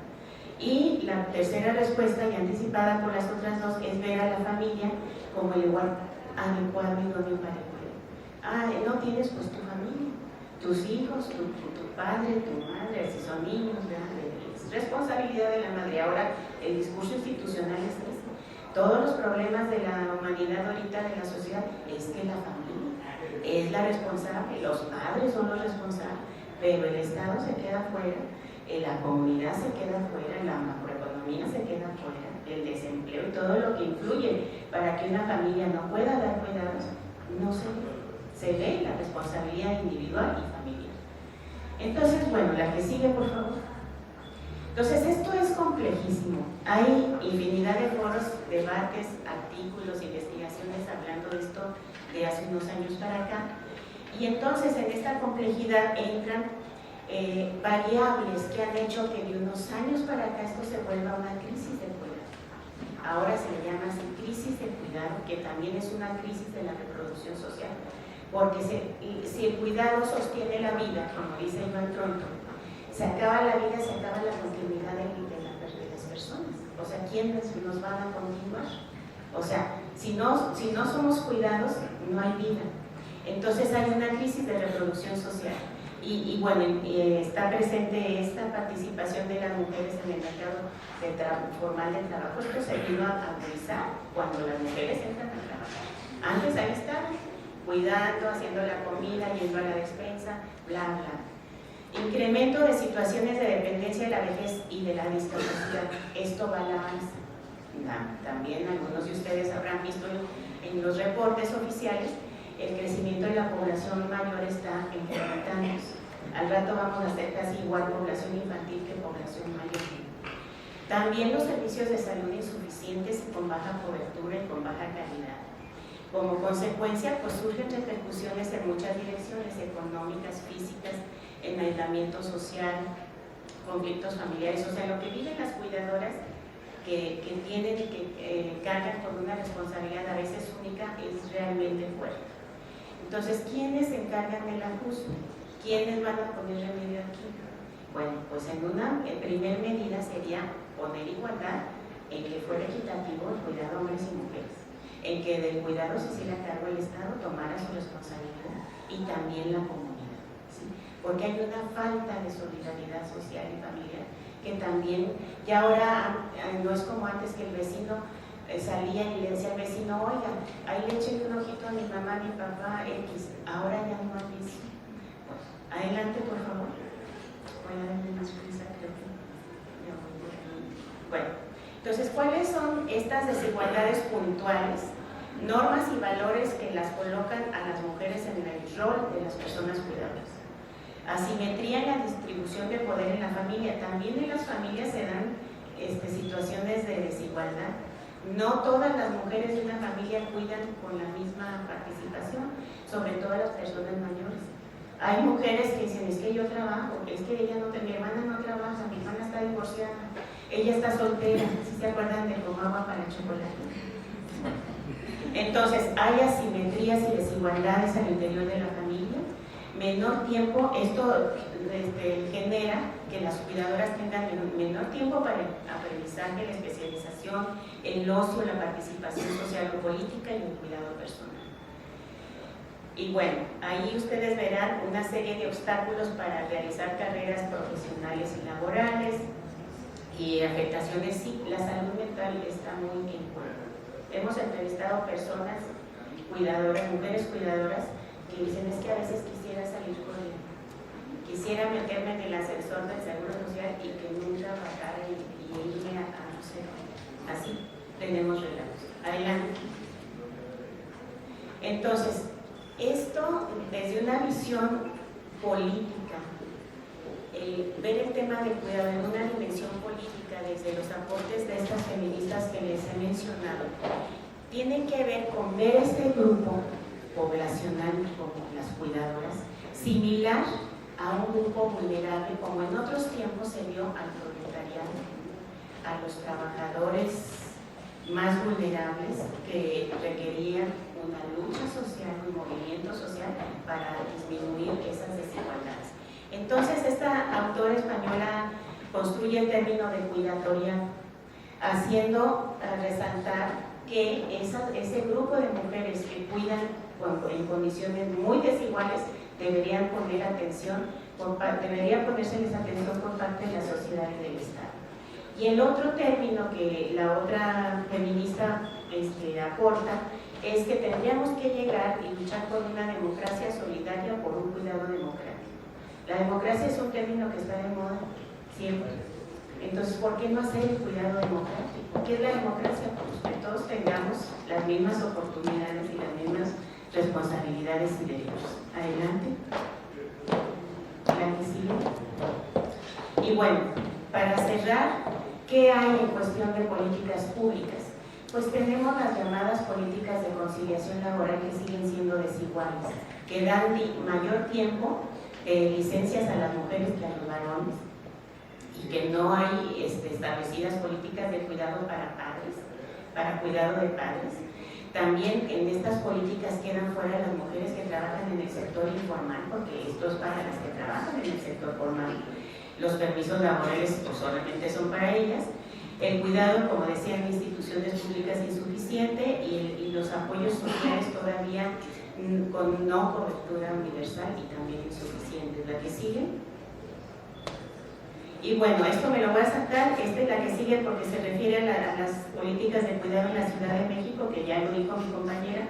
Y la tercera respuesta, ya anticipada por las otras dos, es ver a la familia como el lugar adecuado y idóneo para el cuidado. No tienes pues tu familia, tus hijos, tu padre, tu madre, si son niños, es responsabilidad de la madre. Ahora el discurso institucional es este. Todos los problemas de la humanidad ahorita, de la sociedad, es que la familia es la responsable, los padres son los responsables, pero el Estado se queda fuera, la comunidad se queda fuera, la macroeconomía se queda fuera, el desempleo y todo lo que influye para que una familia no pueda dar cuidados, no se ve la responsabilidad individual y familiar. Entonces, bueno, la que sigue, por favor. Entonces, esto es complejísimo. Hay infinidad de foros, debates, artículos, investigaciones hablando de esto de hace unos años para acá. Y entonces, en esta complejidad entran variables que han hecho que de unos años para acá esto se vuelva una crisis de cuidado. Ahora se le llama así crisis de cuidado, que también es una crisis de la reproducción social. Porque si el cuidado sostiene la vida, como dice Iván Tronto, se acaba la vida, se acaba la continuidad de las personas. O sea, ¿quién nos van a continuar? O sea, si no somos cuidados, no hay vida. Entonces hay una crisis de reproducción social. Y bueno, está presente esta participación de las mujeres en el mercado formal del trabajo. Esto se vino a agudizar cuando las mujeres entran a trabajar. Antes ahí estaban, cuidando, haciendo la comida, yendo a la despensa, bla, bla. Incremento de situaciones de dependencia de la vejez y de la discapacidad. Esto va a la alza. También algunos de ustedes habrán visto en los reportes oficiales el crecimiento de la población mayor está incrementándose. Al rato vamos a ser casi igual población infantil que población mayor. También los servicios de salud insuficientes y con baja cobertura y con baja calidad. Como consecuencia, pues surgen repercusiones en muchas direcciones, económicas, físicas, en aislamiento social, conflictos familiares, o sea, lo que viven las cuidadoras que tienen y que cargan con una responsabilidad a veces única es realmente fuerte. Entonces, ¿quiénes se encargan del ajuste? ¿Quiénes van a poner remedio aquí? Bueno, pues en una primera medida sería poner igualdad en que fuera equitativo el cuidado a hombres y mujeres, en que del cuidado se hiciera cargo el Estado, tomara su responsabilidad y también la comunidad, ¿sí? Porque hay una falta de solidaridad social y familiar que también, ya ahora no es como antes que el vecino salía y le decía al vecino, oiga, ahí le eché un ojito a mi mamá, a mi papá, X, ahora ya no hay eso. Pues, adelante, por favor. Voy a darle más prisa, creo que ya voy por ahí. Bueno, entonces, ¿cuáles son estas desigualdades puntuales? Normas y valores que las colocan a las mujeres en el rol de las personas cuidadoras. Asimetría en la distribución de poder en la familia. También en las familias se dan situaciones de desigualdad. No todas las mujeres de una familia cuidan con la misma participación, sobre todo las personas mayores. Hay mujeres que dicen, es que yo trabajo, es que ella no, mi hermana no trabaja, mi hermana está divorciada, ella está soltera, si se acuerdan de como agua para chocolate. Entonces, hay asimetrías y desigualdades al interior de la familia. Menor tiempo, esto genera que las cuidadoras tengan menor tiempo para el aprendizaje, la especialización, el ocio, la participación social o política y el cuidado personal. Y bueno, ahí ustedes verán una serie de obstáculos para realizar carreras profesionales y laborales y afectaciones, sí, la salud mental está muy en juego. Hemos entrevistado personas cuidadoras, mujeres cuidadoras, que dicen, es que a veces quisiera salir corriendo, quisiera meterme en el ascensor del Seguro Social y que nunca bajara y irme a no sé, así tenemos relatos. Adelante. Entonces, esto desde una visión política, ver el tema del cuidado en una dimensión política desde los aportes de estas feministas que les he mencionado, tiene que ver con ver este grupo poblacional como las cuidadoras, similar a un grupo vulnerable como en otros tiempos se vio al proletariado, a los trabajadores más vulnerables que requerían una lucha social, un movimiento social para disminuir esas desigualdades. Entonces esta autora española construye el término de cuidatoria haciendo resaltar que ese grupo de mujeres que cuidan en condiciones muy desiguales deberían poner atención, debería ponérseles atención por parte de la sociedad y del Estado. Y el otro término que la otra feminista aporta es que tendríamos que llegar y luchar por una democracia solidaria, por un cuidado democrático. La democracia es un término que está de moda siempre. Entonces, ¿por qué no hacer el cuidado democrático? ¿Qué es la democracia? Pues que todos tengamos las mismas oportunidades y las mismas responsabilidades y derechos. Adelante. La que sigue. Y bueno, para cerrar, ¿qué hay en cuestión de políticas públicas? Pues tenemos las llamadas políticas de conciliación laboral que siguen siendo desiguales, que dan mayor tiempo de licencias a las mujeres que a los varones, y que no hay establecidas políticas de cuidado para padres, para cuidado de padres. También en estas políticas quedan fuera las mujeres que trabajan en el sector informal, porque esto es para las que trabajan en el sector formal. Los permisos laborales pues, solamente son para ellas. El cuidado, como decía, en instituciones públicas insuficiente y los apoyos sociales todavía con no cobertura universal y también insuficientes. La que sigue. Y bueno, esto me lo voy a sacar, esta es la que sigue porque se refiere a las políticas de cuidado en la Ciudad de México, que ya lo dijo mi compañera,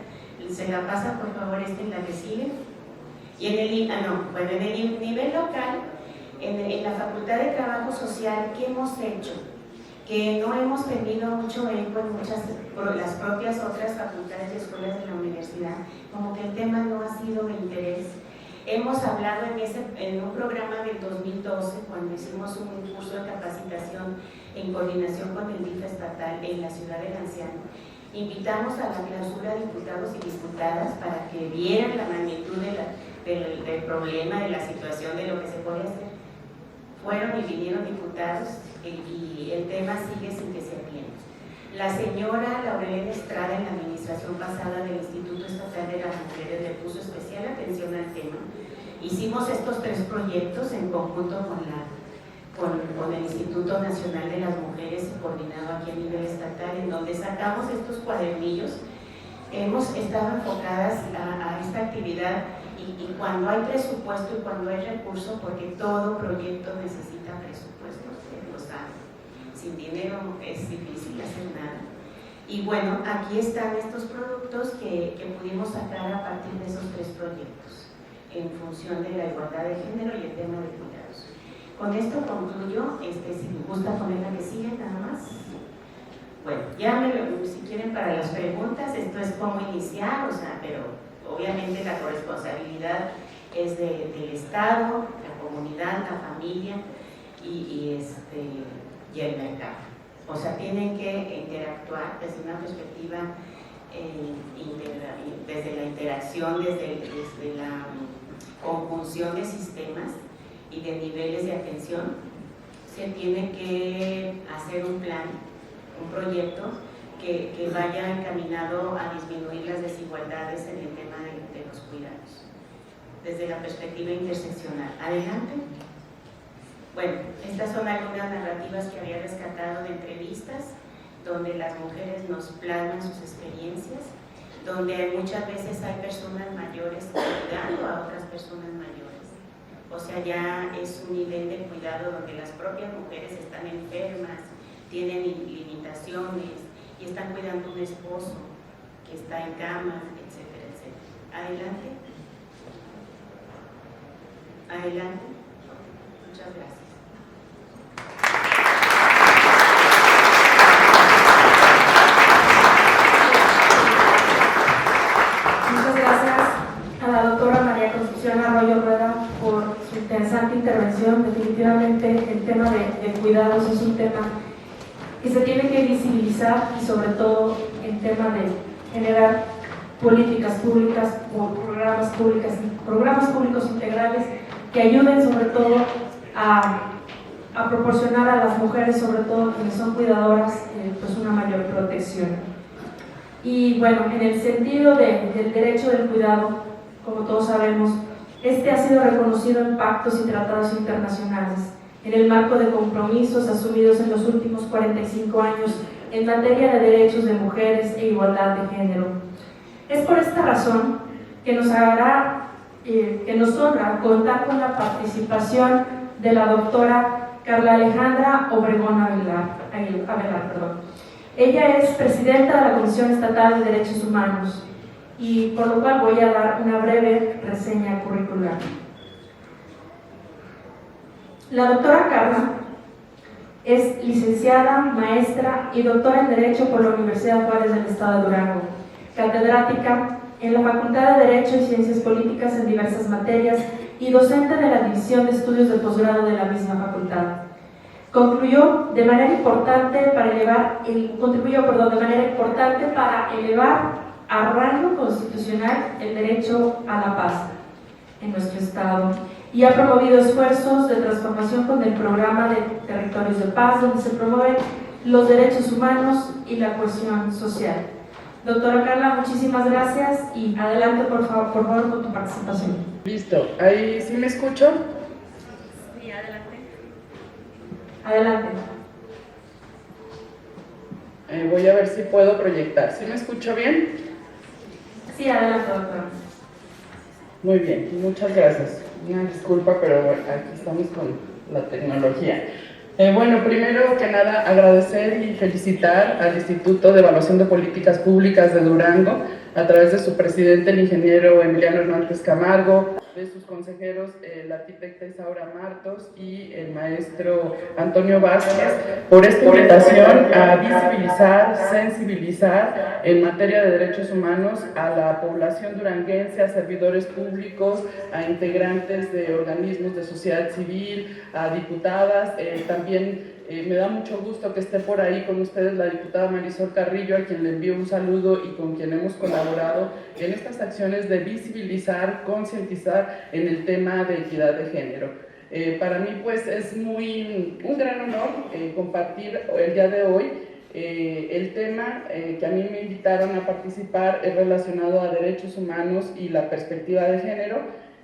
se la pasa por favor, esta es la que sigue. Y en el nivel local, en la Facultad de Trabajo Social, ¿qué hemos hecho? Que no hemos tenido mucho eco en las propias otras facultades y escuelas de la universidad, como que el tema no ha sido de interés. Hemos hablado en un programa del 2012, cuando hicimos un curso de capacitación en coordinación con el DIF estatal en la Ciudad del Anciano. Invitamos a la clausura diputados y diputadas para que vieran la magnitud del problema, de la situación, de lo que se puede hacer. fueron y vinieron diputados y el tema sigue sin que se atienda. La señora Laurelena Estrada, en la administración pasada del Instituto Estatal de las Mujeres, le puso especial atención al tema. Hicimos estos 3 proyectos en conjunto con el Instituto Nacional de las Mujeres, coordinado aquí a nivel estatal, en donde sacamos estos cuadernillos. Hemos estado enfocadas a esta actividad y cuando hay presupuesto y cuando hay recurso, porque todo proyecto necesita presupuesto, ustedes lo saben. Sin dinero es difícil hacer nada. Y bueno, aquí están estos productos que pudimos sacar a partir de esos 3 proyectos en función de la igualdad de género y el tema de cuidados. Con esto concluyo. Si me gusta poner la que sigue nada más. Bueno, si quieren para las preguntas, esto es cómo iniciar, pero obviamente la corresponsabilidad es del Estado, la comunidad, la familia y el mercado. Tienen que interactuar desde una perspectiva, desde la interacción, desde la conjunción de sistemas y de niveles de atención. Se tiene que hacer un plan, un proyecto que vaya encaminado a disminuir las desigualdades en el tema de los cuidados, desde la perspectiva interseccional. Adelante. Bueno, estas son algunas narrativas que había rescatado de entrevistas, donde las mujeres nos plasman sus experiencias, donde muchas veces hay personas mayores cuidando a otras personas mayores. Ya es un nivel de cuidado donde las propias mujeres están enfermas, tienen limitaciones y están cuidando a un esposo que está en cama, etcétera, etcétera. Adelante. Adelante. Muchas gracias. Muchas gracias a la doctora María Concepción Arroyo Rueda por su interesante intervención. Definitivamente el tema de cuidados es un tema que se tiene que visibilizar y sobre todo el tema de generar políticas públicas o programas públicos integrales que ayuden sobre todo a proporcionar a las mujeres, sobre todo quienes son cuidadoras, una mayor protección. Y bueno, en el sentido del derecho del cuidado, como todos sabemos, este ha sido reconocido en pactos y tratados internacionales, en el marco de compromisos asumidos en los últimos 45 años en materia de derechos de mujeres e igualdad de género. Es por esta razón que nos honra contar con la participación de la doctora Carla Alejandra Obregón Avelar. Ella es presidenta de la Comisión Estatal de Derechos Humanos y por lo cual voy a dar una breve reseña curricular. La doctora Carla es licenciada, maestra y doctora en Derecho por la Universidad Juárez del Estado de Durango, catedrática en la Facultad de Derecho y Ciencias Políticas en diversas materias y docente de la División de Estudios de Posgrado de la misma facultad. Contribuyó de manera importante para elevar a rango constitucional el derecho a la paz en nuestro Estado y ha promovido esfuerzos de transformación con el programa de Territorios de Paz, donde se promueven los derechos humanos y la cohesión social. Doctora Carla, muchísimas gracias y adelante por favor con tu participación. Listo, ¿ahí sí me escucho? Sí, adelante. Adelante. Voy a ver si puedo proyectar. ¿Sí me escucho bien? Sí, adelante, doctora. Muy bien, muchas gracias. Una disculpa, pero bueno, aquí estamos con la tecnología. Bueno, primero que nada agradecer y felicitar al Instituto de Evaluación de Políticas Públicas de Durango a través de su presidente, el ingeniero Emiliano Hernández Camargo, de sus consejeros, la arquitecta Isaura Martos y el maestro Antonio Vázquez, por esta invitación a visibilizar, sensibilizar en materia de derechos humanos a la población duranguense, a servidores públicos, a integrantes de organismos de sociedad civil, a diputadas. También me da mucho gusto que esté por ahí con ustedes la diputada Marisol Carrillo, a quien le envío un saludo y con quien hemos colaborado en estas acciones de visibilizar, concientizar en el tema de equidad de género. Para mí pues es un gran honor compartir el día de hoy. El tema que a mí me invitaron a participar es relacionado a derechos humanos y la perspectiva de género.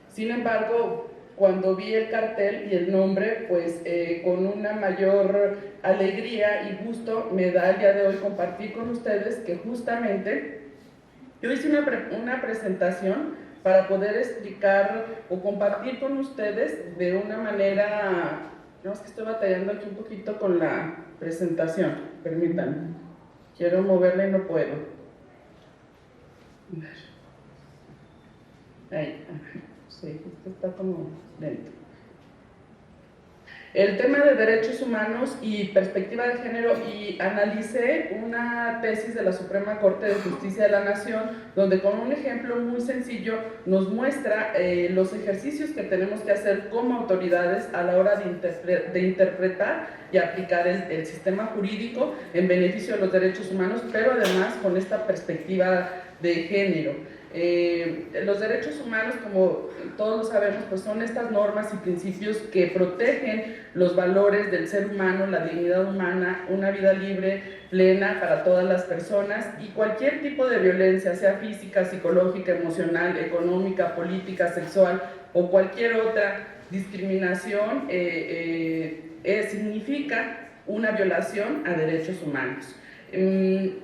Sin embargo, cuando vi el cartel y el nombre, pues con una mayor alegría y gusto me da el día de hoy compartir con ustedes que justamente yo hice una presentación para poder explicar o compartir con ustedes de una manera. No, es que estoy batallando aquí un poquito con la presentación, permítanme. Quiero moverla y no puedo. Ahí, sí, esto está como lento. El tema de derechos humanos y perspectiva de género, y analicé una tesis de la Suprema Corte de Justicia de la Nación, donde con un ejemplo muy sencillo nos muestra los ejercicios que tenemos que hacer como autoridades a la hora de interpretar y aplicar el sistema jurídico en beneficio de los derechos humanos, pero además con esta perspectiva de género. Los derechos humanos, como todos lo sabemos, pues son estas normas y principios que protegen los valores del ser humano, la dignidad humana, una vida libre, plena para todas las personas, y cualquier tipo de violencia, sea física, psicológica, emocional, económica, política, sexual o cualquier otra discriminación significa una violación a derechos humanos.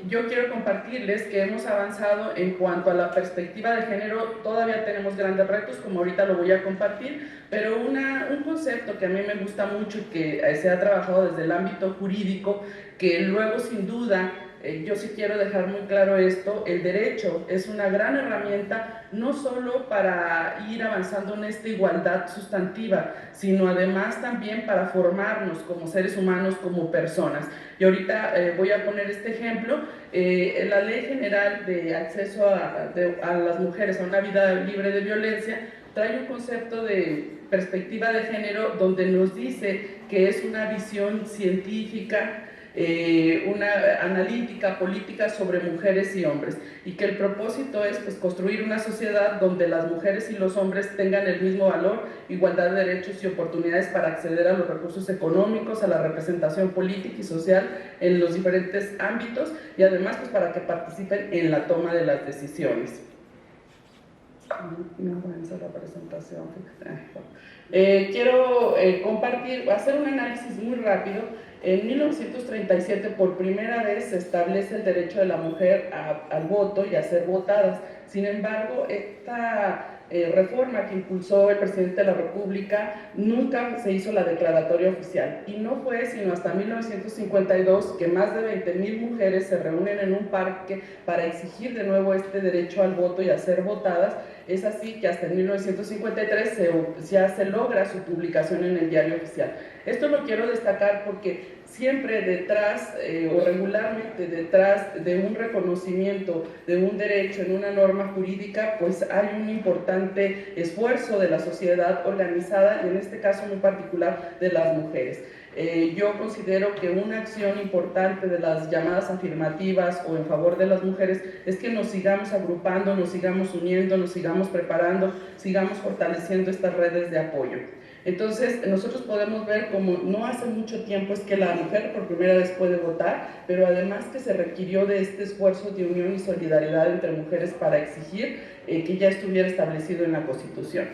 Yo quiero compartirles que hemos avanzado en cuanto a la perspectiva de género. Todavía tenemos grandes retos, como ahorita lo voy a compartir, pero un concepto que a mí me gusta mucho y que se ha trabajado desde el ámbito jurídico, que luego sin duda, yo sí quiero dejar muy claro esto: el derecho es una gran herramienta no solo para ir avanzando en esta igualdad sustantiva, sino además también para formarnos como seres humanos, como personas. Y ahorita voy a poner este ejemplo. La Ley General de Acceso a las Mujeres a una Vida Libre de Violencia trae un concepto de perspectiva de género donde nos dice que es una visión científica, una analítica política sobre mujeres y hombres, y que el propósito es pues construir una sociedad donde las mujeres y los hombres tengan el mismo valor, igualdad de derechos y oportunidades para acceder a los recursos económicos, a la representación política y social en los diferentes ámbitos, y además pues para que participen en la toma de las decisiones. No avanza la presentación. Quiero hacer un análisis muy rápido. En 1937, por primera vez, se establece el derecho de la mujer al voto y a ser votadas. Sin embargo, esta reforma que impulsó el presidente de la República nunca se hizo la declaratoria oficial, y no fue sino hasta 1952 que más de 20,000 mujeres se reúnen en un parque para exigir de nuevo este derecho al voto y a ser votadas. Es así que hasta en 1953 ya se logra su publicación en el Diario Oficial. Esto lo quiero destacar porque siempre detrás o regularmente detrás de un reconocimiento de un derecho en una norma jurídica, pues hay un importante esfuerzo de la sociedad organizada, y en este caso muy particular de las mujeres. Yo considero que una acción importante de las llamadas afirmativas o en favor de las mujeres es que nos sigamos agrupando, nos sigamos uniendo, nos sigamos preparando, sigamos fortaleciendo estas redes de apoyo. Entonces, nosotros podemos ver como no hace mucho tiempo es que la mujer por primera vez puede votar, pero además que se requirió de este esfuerzo de unión y solidaridad entre mujeres para exigir que ya estuviera establecido en la Constitución.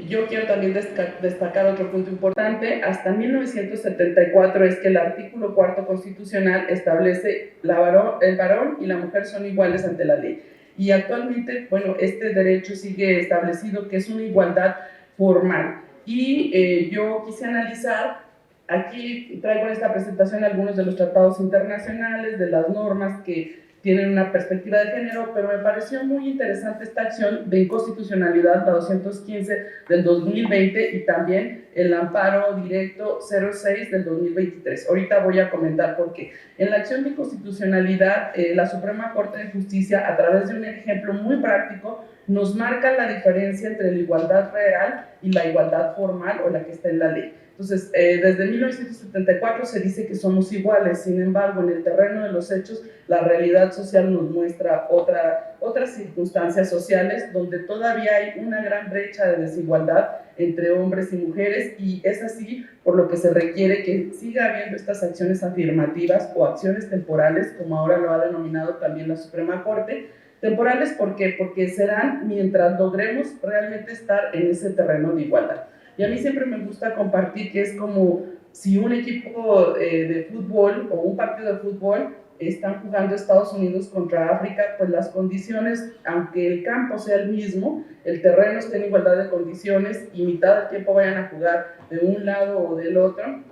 Yo quiero también destacar otro punto importante. Hasta 1974 es que el artículo 4 constitucional establece el varón y la mujer son iguales ante la ley. Y actualmente, bueno, este derecho sigue establecido que es una igualdad formal. Y yo quise analizar, aquí traigo en esta presentación algunos de los tratados internacionales, de las normas que tienen una perspectiva de género, pero me pareció muy interesante esta acción de inconstitucionalidad, la 215 del 2020, y también el amparo directo 06 del 2023. Ahorita voy a comentar por qué. En la acción de inconstitucionalidad, la Suprema Corte de Justicia, a través de un ejemplo muy práctico, nos marca la diferencia entre la igualdad real y la igualdad formal, o la que está en la ley. Entonces, desde 1974 se dice que somos iguales, sin embargo, en el terreno de los hechos, la realidad social nos muestra otras circunstancias sociales donde todavía hay una gran brecha de desigualdad entre hombres y mujeres, y es así por lo que se requiere que siga habiendo estas acciones afirmativas o acciones temporales, como ahora lo ha denominado también la Suprema Corte. Temporales, ¿por qué? Porque serán mientras logremos realmente estar en ese terreno de igualdad. Y a mí siempre me gusta compartir que es como si un equipo de fútbol o un partido de fútbol están jugando Estados Unidos contra África, pues las condiciones, aunque el campo sea el mismo, el terreno esté en igualdad de condiciones y mitad del tiempo vayan a jugar de un lado o del otro,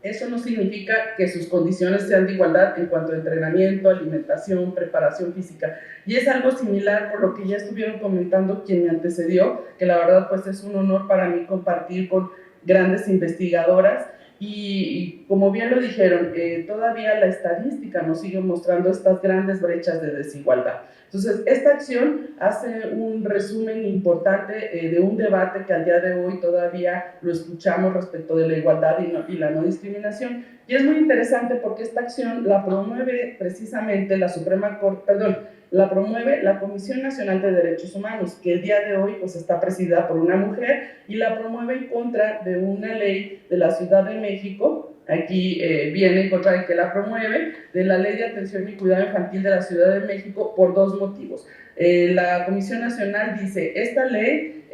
eso no significa que sus condiciones sean de igualdad en cuanto a entrenamiento, alimentación, preparación física. Y es algo similar por lo que ya estuvieron comentando quien me antecedió, que la verdad pues es un honor para mí compartir con grandes investigadoras. Y como bien lo dijeron, todavía la estadística nos sigue mostrando estas grandes brechas de desigualdad. Entonces, esta acción hace un resumen importante de un debate que al día de hoy todavía lo escuchamos respecto de la igualdad y la no discriminación. Y es muy interesante porque esta acción la promueve precisamente la Suprema Corte, la promueve la Comisión Nacional de Derechos Humanos, que el día de hoy pues, está presidida por una mujer, y la promueve en contra de una ley de la Ciudad de México. Aquí viene en contra de que la promueve, de la Ley de Atención y Cuidado Infantil de la Ciudad de México, por dos motivos. La Comisión Nacional dice, esta ley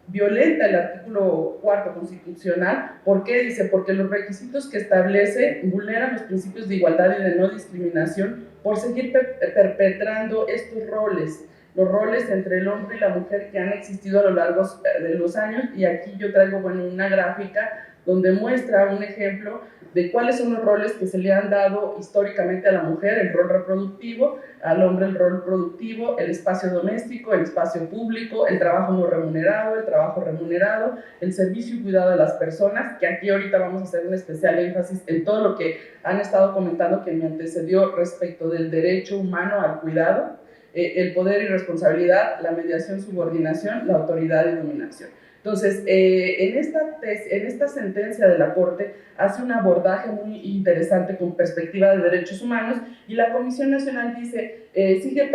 violenta el artículo 4 constitucional. ¿Por qué? Dice, porque los requisitos que establece vulneran los principios de igualdad y de no discriminación por seguir perpetrando estos roles, los roles entre el hombre y la mujer que han existido a lo largo de los años. Y aquí yo traigo una gráfica donde muestra un ejemplo de cuáles son los roles que se le han dado históricamente a la mujer: el rol reproductivo, al hombre el rol productivo, el espacio doméstico, el espacio público, el trabajo no remunerado, el trabajo remunerado, el servicio y cuidado de las personas, que aquí ahorita vamos a hacer un especial énfasis en todo lo que han estado comentando que me antecedió respecto del derecho humano al cuidado, el poder y responsabilidad, la mediación, subordinación, la autoridad y dominación. Entonces, en esta sentencia de la Corte hace un abordaje muy interesante con perspectiva de derechos humanos, y la Comisión Nacional dice, sigue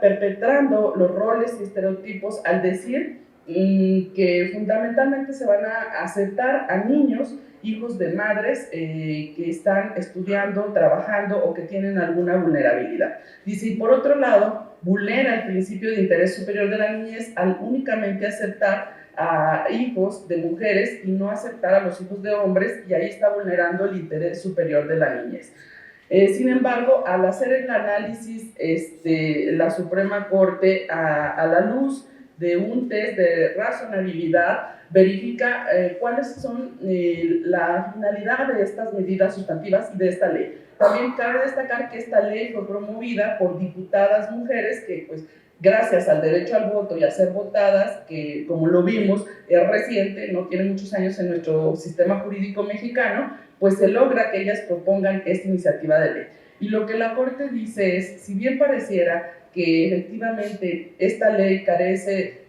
perpetrando los roles y estereotipos al decir que fundamentalmente se van a aceptar a niños, hijos de madres que están estudiando, trabajando o que tienen alguna vulnerabilidad. Dice, y por otro lado, vulnera el principio de interés superior de la niñez al únicamente aceptar a hijos de mujeres y no aceptar a los hijos de hombres, y ahí está vulnerando el interés superior de la niñez. Sin embargo, al hacer el análisis, la Suprema Corte, a la luz de un test de razonabilidad, verifica cuáles son la finalidad de estas medidas sustantivas y de esta ley. También cabe destacar que esta ley fue promovida por diputadas mujeres que, pues, gracias al derecho al voto y a ser votadas, que como lo vimos es reciente, no tiene muchos años en nuestro sistema jurídico mexicano, pues se logra que ellas propongan esta iniciativa de ley. Y lo que la Corte dice es, si bien pareciera que efectivamente esta ley carece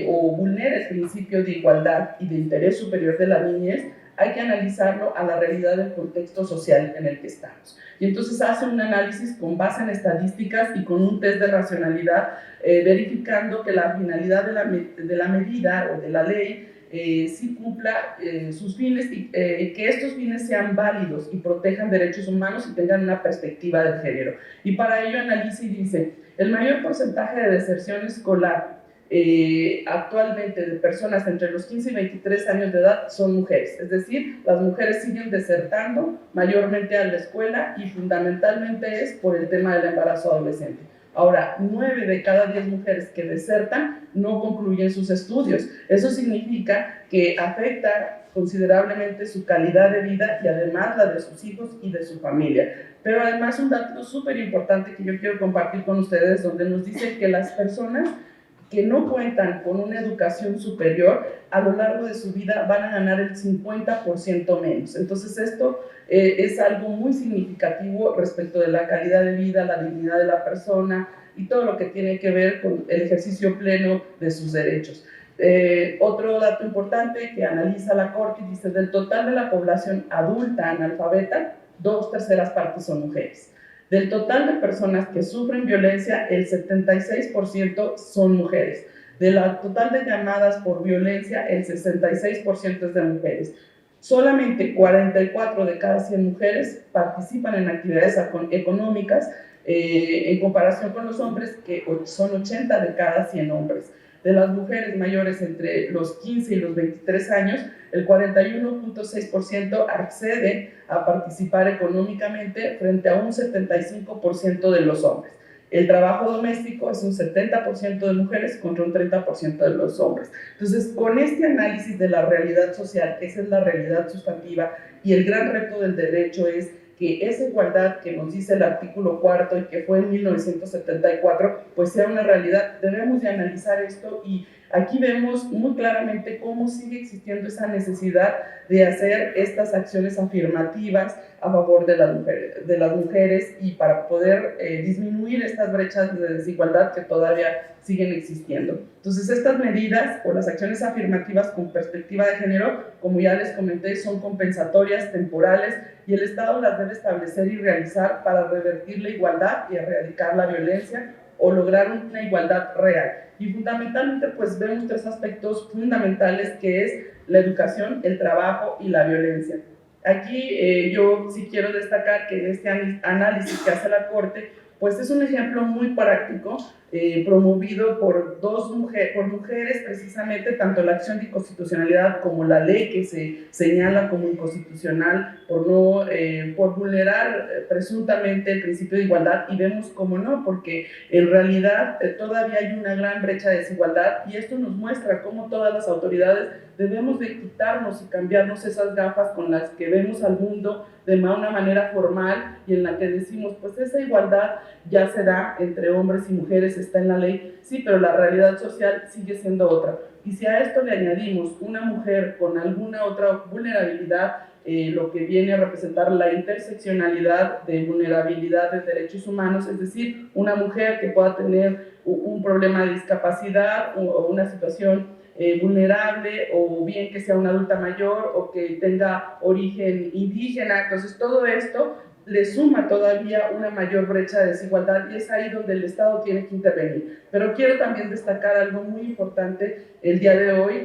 o vulnera el principio de igualdad y de interés superior de la niñez, hay que analizarlo a la realidad del contexto social en el que estamos. Y entonces hace un análisis con base en estadísticas y con un test de racionalidad, verificando que la finalidad de la medida o de la ley sí cumpla sus fines, y que estos fines sean válidos y protejan derechos humanos y tengan una perspectiva de género. Y para ello analiza y dice, el mayor porcentaje de deserción escolar actualmente de personas entre los 15 y 23 años de edad son mujeres, es decir, las mujeres siguen desertando mayormente a la escuela, y fundamentalmente es por el tema del embarazo adolescente. Ahora, 9 de cada 10 mujeres que desertan no concluyen sus estudios. Eso significa que afecta considerablemente su calidad de vida y además la de sus hijos y de su familia. Pero además un dato súper importante que yo quiero compartir con ustedes, donde nos dice que las personas que no cuentan con una educación superior, a lo largo de su vida van a ganar el 50% menos. Entonces esto es algo muy significativo respecto de la calidad de vida, la dignidad de la persona y todo lo que tiene que ver con el ejercicio pleno de sus derechos. Otro dato importante que analiza la Corte dice: del total de la población adulta analfabeta, 2/3 partes son mujeres. Del total de personas que sufren violencia, el 76% son mujeres. De la total de llamadas por violencia, el 66% es de mujeres. Solamente 44 de cada 100 mujeres participan en actividades económicas, en comparación con los hombres, que son 80 de cada 100 hombres. De las mujeres mayores entre los 15 y los 23 años, el 41.6% accede a participar económicamente frente a un 75% de los hombres. El trabajo doméstico es un 70% de mujeres contra un 30% de los hombres. Entonces, con este análisis de la realidad social, esa es la realidad sustantiva, y el gran reto del derecho es que esa igualdad que nos dice el artículo 4 y que fue en 1974, pues sea una realidad. Debemos de analizar esto, y aquí vemos muy claramente cómo sigue existiendo esa necesidad de hacer estas acciones afirmativas a favor de las mujeres y para poder disminuir estas brechas de desigualdad que todavía siguen existiendo. Entonces, estas medidas o las acciones afirmativas con perspectiva de género, como ya les comenté, son compensatorias, temporales, y el Estado las debe establecer y realizar para revertir la igualdad y erradicar la violencia o lograr una igualdad real. Y fundamentalmente, pues vemos 3 aspectos fundamentales, que es la educación, el trabajo y la violencia. Aquí yo sí quiero destacar que este análisis que hace la Corte, pues es un ejemplo muy práctico, promovido por mujeres precisamente, tanto la acción de inconstitucionalidad como la ley que se señala como inconstitucional por vulnerar presuntamente el principio de igualdad, y vemos cómo no, porque en realidad todavía hay una gran brecha de desigualdad, y esto nos muestra cómo todas las autoridades debemos de quitarnos y cambiarnos esas gafas con las que vemos al mundo de una manera formal, y en la que decimos, pues esa igualdad ya se da entre hombres y mujeres, está en la ley, sí, pero la realidad social sigue siendo otra. Y si a esto le añadimos una mujer con alguna otra vulnerabilidad, lo que viene a representar la interseccionalidad de vulnerabilidad de derechos humanos, es decir, una mujer que pueda tener un problema de discapacidad o una situación vulnerable, o bien que sea una adulta mayor o que tenga origen indígena, entonces todo esto le suma todavía una mayor brecha de desigualdad, y es ahí donde el Estado tiene que intervenir. Pero quiero también destacar algo muy importante el día de hoy,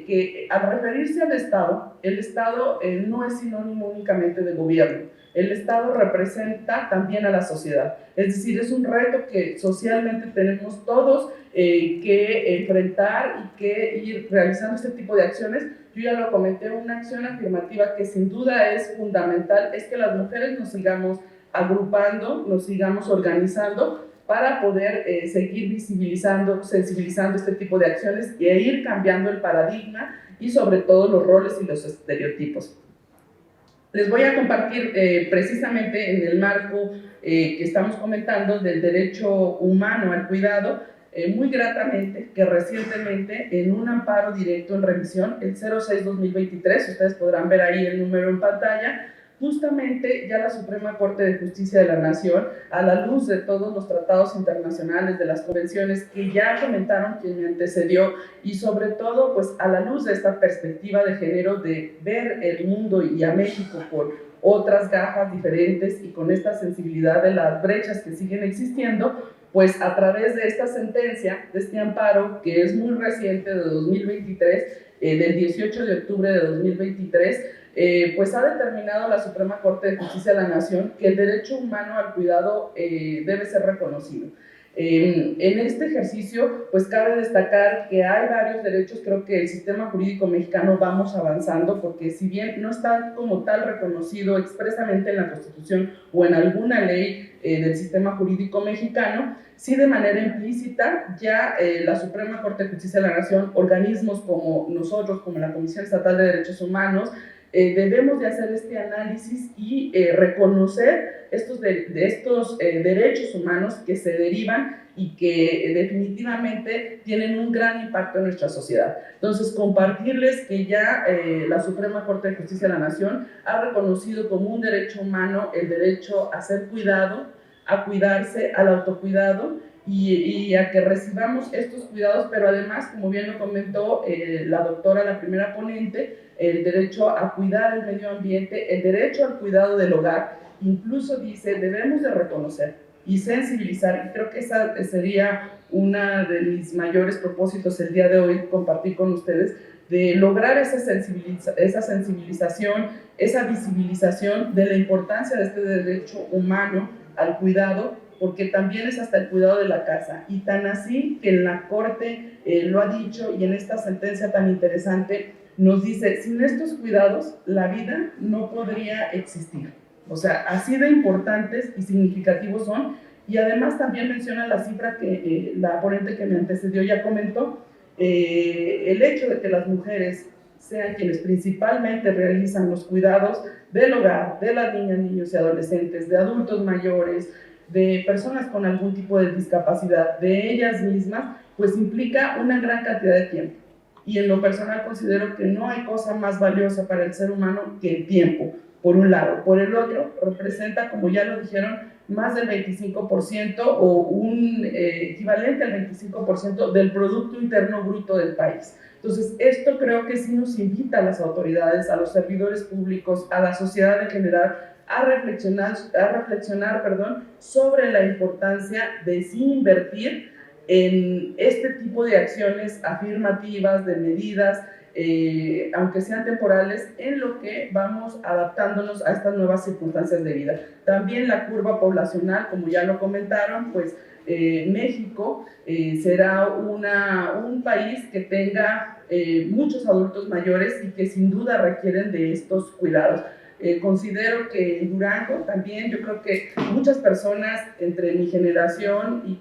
que al referirse al Estado, el Estado no es sinónimo únicamente de gobierno. El Estado representa también a la sociedad, es decir, es un reto que socialmente tenemos todos que enfrentar y que ir realizando este tipo de acciones. Yo ya lo comenté, una acción afirmativa que sin duda es fundamental es que las mujeres nos sigamos agrupando, nos sigamos organizando para poder seguir visibilizando, sensibilizando este tipo de acciones e ir cambiando el paradigma y sobre todo los roles y los estereotipos. Les voy a compartir precisamente en el marco que estamos comentando del derecho humano al cuidado, muy gratamente que recientemente en un amparo directo en revisión, el 06-2023, ustedes podrán ver ahí el número en pantalla, justamente ya la Suprema Corte de Justicia de la Nación, a la luz de todos los tratados internacionales, de las convenciones que ya comentaron quien me antecedió, y sobre todo pues a la luz de esta perspectiva de género, de ver el mundo y a México por otras gafas diferentes y con esta sensibilidad de las brechas que siguen existiendo, pues a través de esta sentencia, de este amparo que es muy reciente, de 2023, del 18 de octubre de 2023, pues ha determinado la Suprema Corte de Justicia de la Nación que el derecho humano al cuidado debe ser reconocido. En este ejercicio, pues cabe destacar que hay varios derechos. Creo que el sistema jurídico mexicano vamos avanzando, porque si bien no está como tal reconocido expresamente en la Constitución o en alguna ley del sistema jurídico mexicano, sí de manera implícita ya la Suprema Corte de Justicia de la Nación, organismos como nosotros, como la Comisión Estatal de Derechos Humanos, debemos de hacer este análisis y reconocer estos derechos humanos que se derivan y que definitivamente tienen un gran impacto en nuestra sociedad. Entonces, compartirles que ya la Suprema Corte de Justicia de la Nación ha reconocido como un derecho humano el derecho a ser cuidado, a cuidarse, al autocuidado, y a que recibamos estos cuidados, pero además, como bien lo comentó la doctora, la primera ponente, el derecho a cuidar el medio ambiente, el derecho al cuidado del hogar, incluso dice, debemos de reconocer y sensibilizar, y creo que esa sería una de mis mayores propósitos el día de hoy, compartir con ustedes, de lograr esa sensibilización, esa visibilización de la importancia de este derecho humano al cuidado, porque también es hasta el cuidado de la casa, y tan así que en la Corte lo ha dicho, y en esta sentencia tan interesante nos dice, sin estos cuidados la vida no podría existir. O sea, así de importantes y significativos son, y además también menciona la cifra que la ponente que me antecedió ya comentó, el hecho de que las mujeres sean quienes principalmente realizan los cuidados del hogar, de las niñas, niños y adolescentes, de adultos mayores, de personas con algún tipo de discapacidad, de ellas mismas, pues implica una gran cantidad de tiempo. Y en lo personal considero que no hay cosa más valiosa para el ser humano que el tiempo, por un lado. Por el otro, representa, como ya lo dijeron, más del 25% o un equivalente al 25% del Producto Interno Bruto del país. Entonces, esto creo que sí nos invita a las autoridades, a los servidores públicos, a la sociedad en general, a reflexionar sobre la importancia de sí invertir en este tipo de acciones afirmativas, de medidas, aunque sean temporales, en lo que vamos adaptándonos a estas nuevas circunstancias de vida. También la curva poblacional, como ya lo comentaron, pues México será un país que tenga muchos adultos mayores y que sin duda requieren de estos cuidados. Considero que en Durango también, yo creo que muchas personas entre mi generación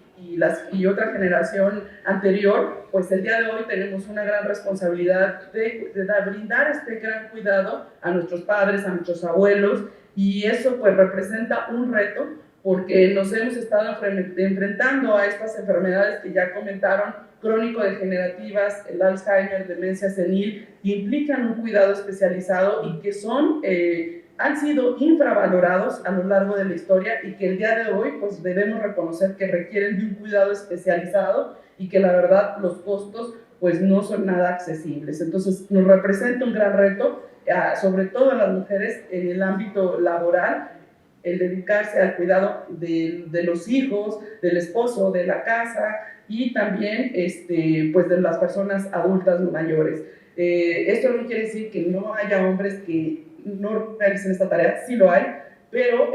y otra generación anterior, pues el día de hoy tenemos una gran responsabilidad de brindar este gran cuidado a nuestros padres, a nuestros abuelos, y eso pues representa un reto porque nos hemos estado enfrentando a estas enfermedades que ya comentaron, crónico-degenerativas, el Alzheimer, demencia senil, que implican un cuidado especializado y que han sido infravalorados a lo largo de la historia y que el día de hoy pues debemos reconocer que requieren de un cuidado especializado y que la verdad los costos pues no son nada accesibles. Entonces nos representa un gran reto, sobre todo a las mujeres en el ámbito laboral, el dedicarse al cuidado de los hijos, del esposo, de la casa y también pues de las personas adultas mayores. Esto no quiere decir que no haya hombres que no realicen esta tarea, sí lo hay, pero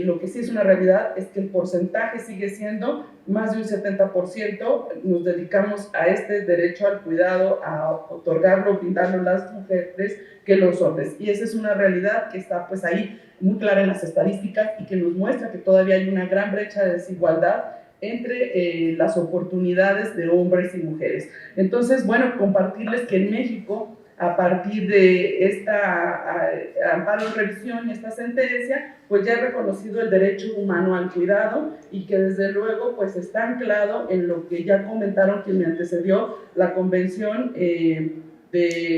lo que sí es una realidad es que el porcentaje sigue siendo más de un 70%, nos dedicamos a este derecho al cuidado, a otorgarlo, brindarlo a las mujeres que los hombres. Y esa es una realidad que está pues ahí muy clara en las estadísticas y que nos muestra que todavía hay una gran brecha de desigualdad entre las oportunidades de hombres y mujeres. Entonces, bueno, compartirles que en México, a partir de esta amparo en revisión y esta sentencia, pues ya he reconocido el derecho humano al cuidado y que desde luego pues está anclado en lo que ya comentaron quien me antecedió, la Convención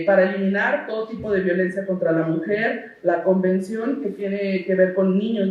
para eliminar todo tipo de violencia contra la mujer, la convención que tiene que ver con niños,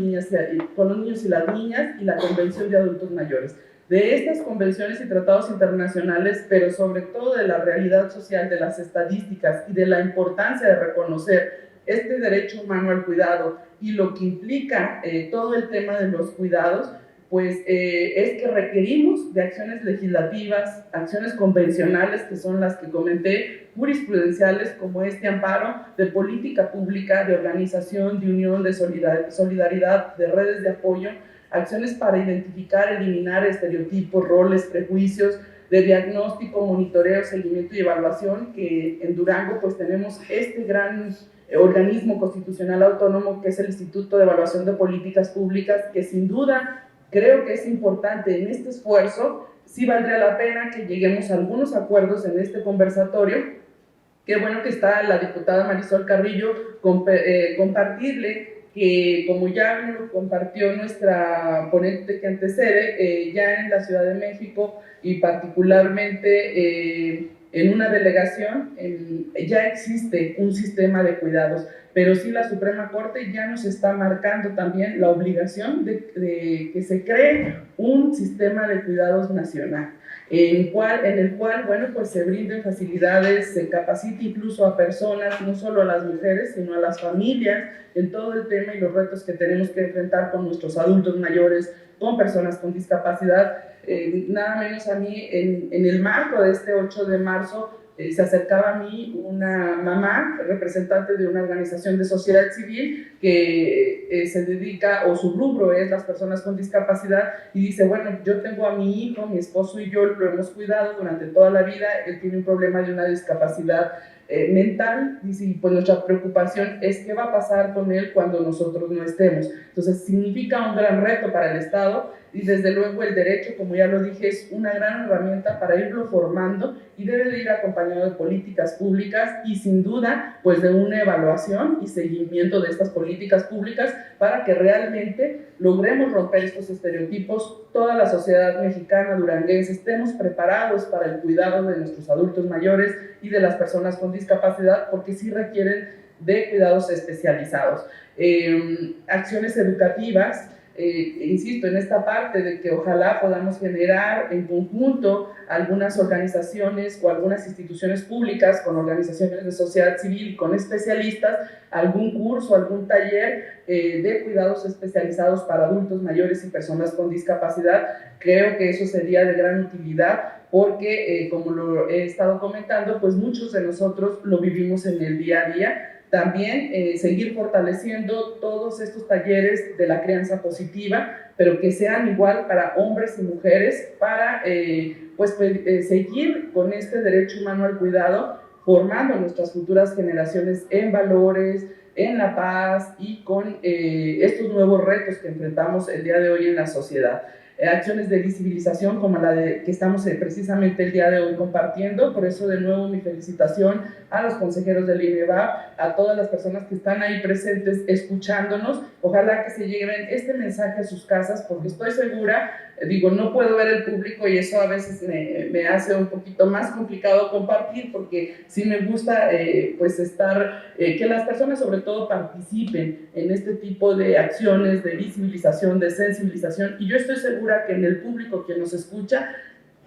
con los niños y las niñas, y la convención de adultos mayores. De estas convenciones y tratados internacionales, pero sobre todo de la realidad social, de las estadísticas y de la importancia de reconocer este derecho humano al cuidado y lo que implica todo el tema de los cuidados, pues es que requerimos de acciones legislativas, acciones convencionales, que son las que comenté, jurisprudenciales como este amparo, de política pública, de organización, de unión, de solidaridad, de redes de apoyo, acciones para identificar, eliminar estereotipos, roles, prejuicios, de diagnóstico, monitoreo, seguimiento y evaluación, que en Durango pues tenemos este gran organismo constitucional autónomo que es el Instituto de Evaluación de Políticas Públicas, que sin duda creo que es importante en este esfuerzo. Sí valdría la pena que lleguemos a algunos acuerdos en este conversatorio. Qué bueno que está la diputada Marisol Carrillo, compartirle que, como ya lo compartió nuestra ponente que antecede, ya en la Ciudad de México y particularmente en una delegación ya existe un sistema de cuidados, pero sí la Suprema Corte ya nos está marcando también la obligación de que se cree un sistema de cuidados nacional, en el cual, bueno, pues se brinden facilidades, se capacite incluso a personas, no solo a las mujeres, sino a las familias, en todo el tema y los retos que tenemos que enfrentar con nuestros adultos mayores, con personas con discapacidad. Nada menos a mí, en el marco de este 8 de marzo, se acercaba a mí una mamá, representante de una organización de sociedad civil que se dedica, o su rubro es las personas con discapacidad, y dice, bueno, yo tengo a mi hijo, mi esposo y yo lo hemos cuidado durante toda la vida, él tiene un problema de una discapacidad mental, y pues nuestra preocupación es qué va a pasar con él cuando nosotros no estemos. Entonces significa un gran reto para el Estado, y desde luego el derecho, como ya lo dije, es una gran herramienta para irlo formando, y debe de ir acompañado de políticas públicas y sin duda pues de una evaluación y seguimiento de estas políticas públicas para que realmente logremos romper estos estereotipos, toda la sociedad mexicana, duranguense, estemos preparados para el cuidado de nuestros adultos mayores y de las personas con discapacidad, porque sí requieren de cuidados especializados. Acciones educativas, insisto en esta parte de que ojalá podamos generar en conjunto algunas organizaciones o algunas instituciones públicas con organizaciones de sociedad civil y con especialistas, algún curso, algún taller de cuidados especializados para adultos mayores y personas con discapacidad. Creo que eso sería de gran utilidad porque, como lo he estado comentando, pues muchos de nosotros lo vivimos en el día a día. También seguir fortaleciendo todos estos talleres de la crianza positiva, pero que sean igual para hombres y mujeres, para seguir con este derecho humano al cuidado, formando a nuestras futuras generaciones en valores, en la paz y con estos nuevos retos que enfrentamos el día de hoy en la sociedad. Acciones de visibilización como la que estamos precisamente el día de hoy compartiendo. Por eso de nuevo mi felicitación a los consejeros del INEVAP, a todas las personas que están ahí presentes escuchándonos. Ojalá que se lleven este mensaje a sus casas, porque estoy segura, no puedo ver el público y eso a veces me hace un poquito más complicado compartir, porque sí me gusta que las personas sobre todo participen en este tipo de acciones de visibilización, de sensibilización, y yo estoy segura que en el público que nos escucha,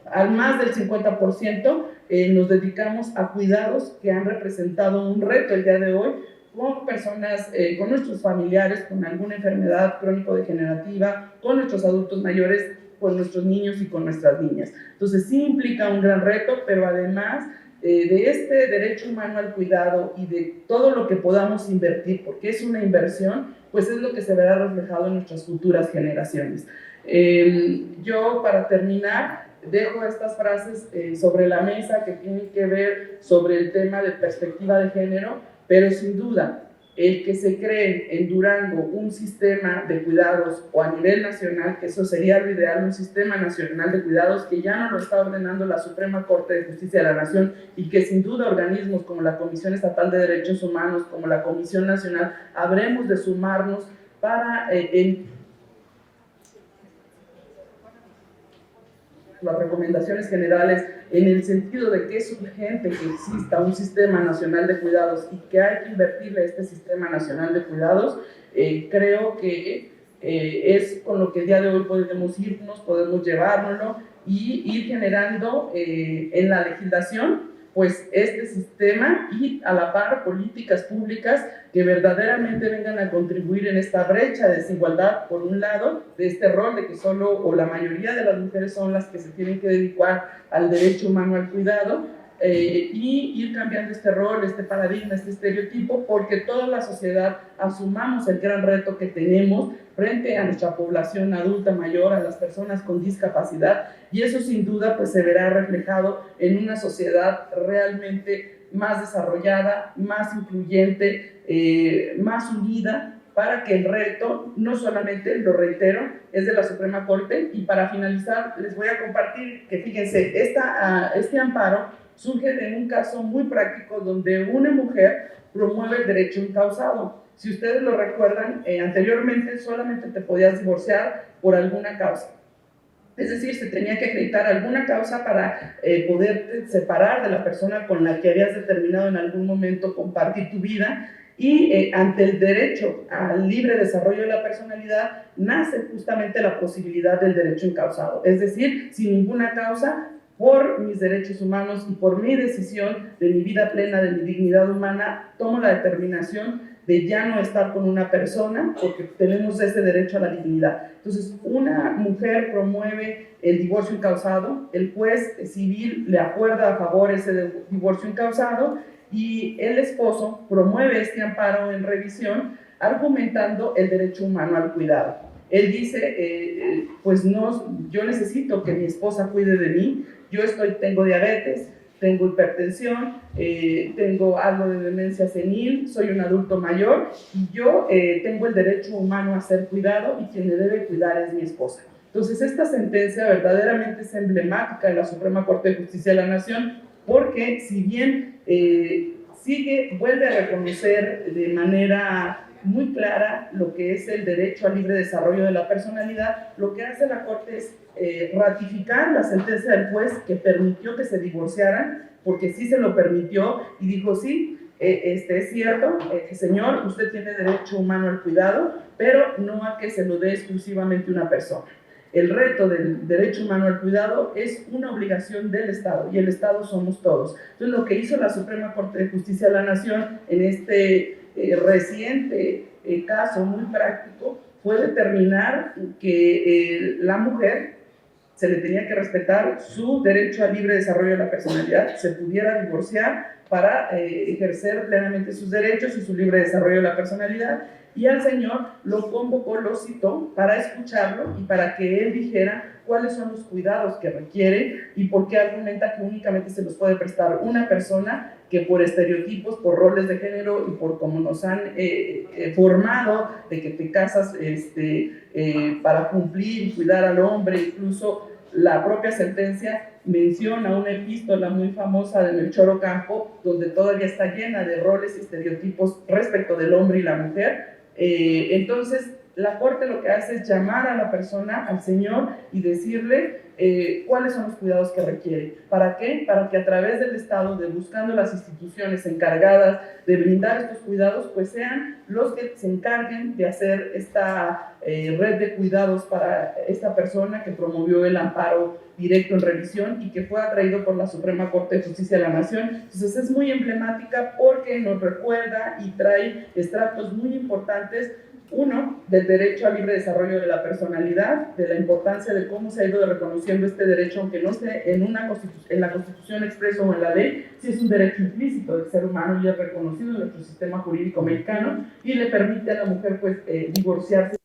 al más del 50% nos dedicamos a cuidados que han representado un reto el día de hoy con personas, con nuestros familiares con alguna enfermedad crónico-degenerativa, con nuestros adultos mayores, con nuestros niños y con nuestras niñas. Entonces sí implica un gran reto, pero además de este derecho humano al cuidado y de todo lo que podamos invertir, porque es una inversión, pues es lo que se verá reflejado en nuestras futuras generaciones. Yo, para terminar, dejo estas frases sobre la mesa que tienen que ver sobre el tema de perspectiva de género, pero sin duda, el que se cree en Durango un sistema de cuidados o a nivel nacional, que eso sería lo ideal, un sistema nacional de cuidados que ya no lo está ordenando la Suprema Corte de Justicia de la Nación, y que sin duda organismos como la Comisión Estatal de Derechos Humanos, como la Comisión Nacional, habremos de sumarnos para las recomendaciones generales en el sentido de que es urgente que exista un sistema nacional de cuidados y que hay que invertirle a este sistema nacional de cuidados. Creo que es con lo que el día de hoy podemos irnos, podemos llevárnoslo y ir generando en la legislación pues este sistema, y a la par políticas públicas que verdaderamente vengan a contribuir en esta brecha de desigualdad, por un lado, de este rol de que solo o la mayoría de las mujeres son las que se tienen que dedicar al derecho humano al cuidado, y ir cambiando este rol, este paradigma, este estereotipo, porque toda la sociedad asumamos el gran reto que tenemos frente a nuestra población adulta mayor, a las personas con discapacidad, y eso sin duda pues se verá reflejado en una sociedad realmente más desarrollada, más incluyente, más unida, para que el reto, no solamente, lo reitero, es de la Suprema Corte. Y para finalizar, les voy a compartir que, fíjense, este amparo surge de un caso muy práctico donde una mujer promueve el derecho incausado. Si ustedes lo recuerdan, anteriormente solamente te podías divorciar por alguna causa. Es decir, se tenía que acreditar alguna causa para poder separar de la persona con la que habías determinado en algún momento compartir tu vida. Y ante el derecho al libre desarrollo de la personalidad nace justamente la posibilidad del derecho encausado. Es decir, sin ninguna causa, por mis derechos humanos y por mi decisión de mi vida plena, de mi dignidad humana, tomo la determinación de ya no estar con una persona porque tenemos ese derecho a la dignidad. Entonces, una mujer promueve el divorcio encausado, el juez civil le acuerda a favor ese divorcio encausado y el esposo promueve este amparo en revisión argumentando el derecho humano al cuidado. Él dice, pues no, yo necesito que mi esposa cuide de mí, tengo diabetes, tengo hipertensión, tengo algo de demencia senil, soy un adulto mayor y yo tengo el derecho humano a ser cuidado y quien me debe cuidar es mi esposa. Entonces, esta sentencia verdaderamente es emblemática de la Suprema Corte de Justicia de la Nación porque si bien vuelve a reconocer de manera muy clara lo que es el derecho al libre desarrollo de la personalidad, lo que hace la Corte es ratificar la sentencia del juez que permitió que se divorciaran, porque sí se lo permitió y dijo sí, es cierto, señor, usted tiene derecho humano al cuidado, pero no a que se lo dé exclusivamente una persona. El reto del derecho humano al cuidado es una obligación del Estado y el Estado somos todos. Entonces, lo que hizo la Suprema Corte de Justicia de la Nación en este reciente caso muy práctico fue determinar que la mujer se le tenía que respetar su derecho al libre desarrollo de la personalidad, se pudiera divorciar para ejercer plenamente sus derechos y su libre desarrollo de la personalidad, y al señor lo convocó, lo citó para escucharlo y para que él dijera cuáles son los cuidados que requiere y por qué argumenta que únicamente se los puede prestar una persona que por estereotipos, por roles de género y por cómo nos han formado de que te casas para cumplir y cuidar al hombre. Incluso la propia sentencia menciona una epístola muy famosa de Melchor Ocampo donde todavía está llena de roles y estereotipos respecto del hombre y la mujer. Entonces la Corte lo que hace es llamar a la persona, al señor, y decirle cuáles son los cuidados que requiere. ¿Para qué? Para que a través del Estado, de buscando las instituciones encargadas de brindar estos cuidados, pues sean los que se encarguen de hacer esta red de cuidados para esta persona que promovió el amparo directo en revisión y que fue atraído por la Suprema Corte de Justicia de la Nación. Entonces es muy emblemática porque nos recuerda y trae extractos muy importantes. Uno, del derecho al libre desarrollo de la personalidad, de la importancia de cómo se ha ido reconociendo este derecho, aunque no esté en la Constitución expreso o en la ley, sí es un derecho implícito del ser humano y es reconocido en nuestro sistema jurídico mexicano y le permite a la mujer pues divorciarse.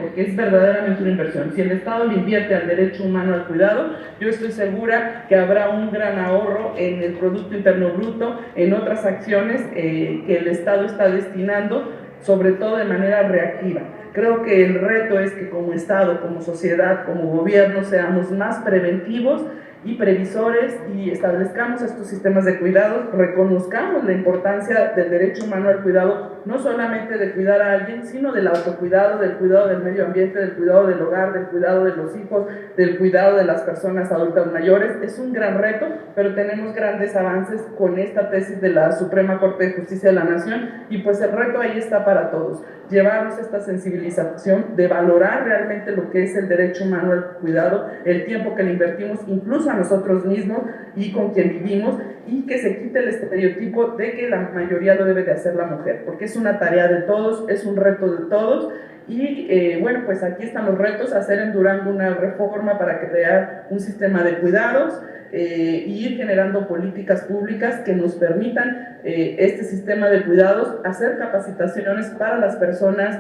Porque es verdaderamente una inversión. Si el Estado le invierte al derecho humano al cuidado, yo estoy segura que habrá un gran ahorro en el Producto Interno Bruto, en otras acciones que el Estado está destinando, sobre todo de manera reactiva. Creo que el reto es que como Estado, como sociedad, como gobierno, seamos más preventivos y previsores y establezcamos estos sistemas de cuidados, reconozcamos la importancia del derecho humano al cuidado, no solamente de cuidar a alguien, sino del autocuidado, del cuidado del medio ambiente, del cuidado del hogar, del cuidado de los hijos, del cuidado de las personas adultas mayores. Es un gran reto, pero tenemos grandes avances con esta tesis de la Suprema Corte de Justicia de la Nación y pues el reto ahí está para todos, llevarnos esta sensibilización de valorar realmente lo que es el derecho humano al cuidado, el tiempo que le invertimos incluso a nosotros mismos y con quien vivimos, y que se quite el estereotipo de que la mayoría lo debe de hacer la mujer, porque es una tarea de todos, es un reto de todos. Y bueno, pues aquí están los retos: hacer en Durango una reforma para crear un sistema de cuidados, y ir generando políticas públicas que nos permitan este sistema de cuidados, hacer capacitaciones para las personas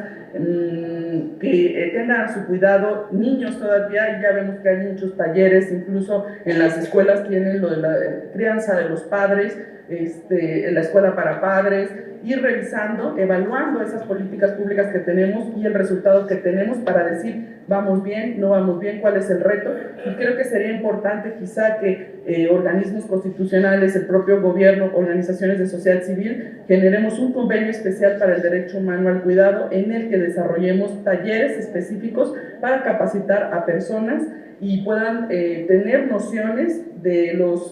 que tengan a su cuidado niños todavía, y ya vemos que hay muchos talleres, incluso en las escuelas tienen lo de la crianza de los padres, en la escuela para padres, ir revisando, evaluando esas políticas públicas que tenemos y el resultado que tenemos para decir vamos bien, no vamos bien, cuál es el reto. Y creo que sería importante quizá que organismos constitucionales, el propio gobierno, organizaciones de sociedad civil generemos un convenio especial para el derecho humano al cuidado en el que desarrollemos talleres específicos para capacitar a personas y puedan tener nociones de los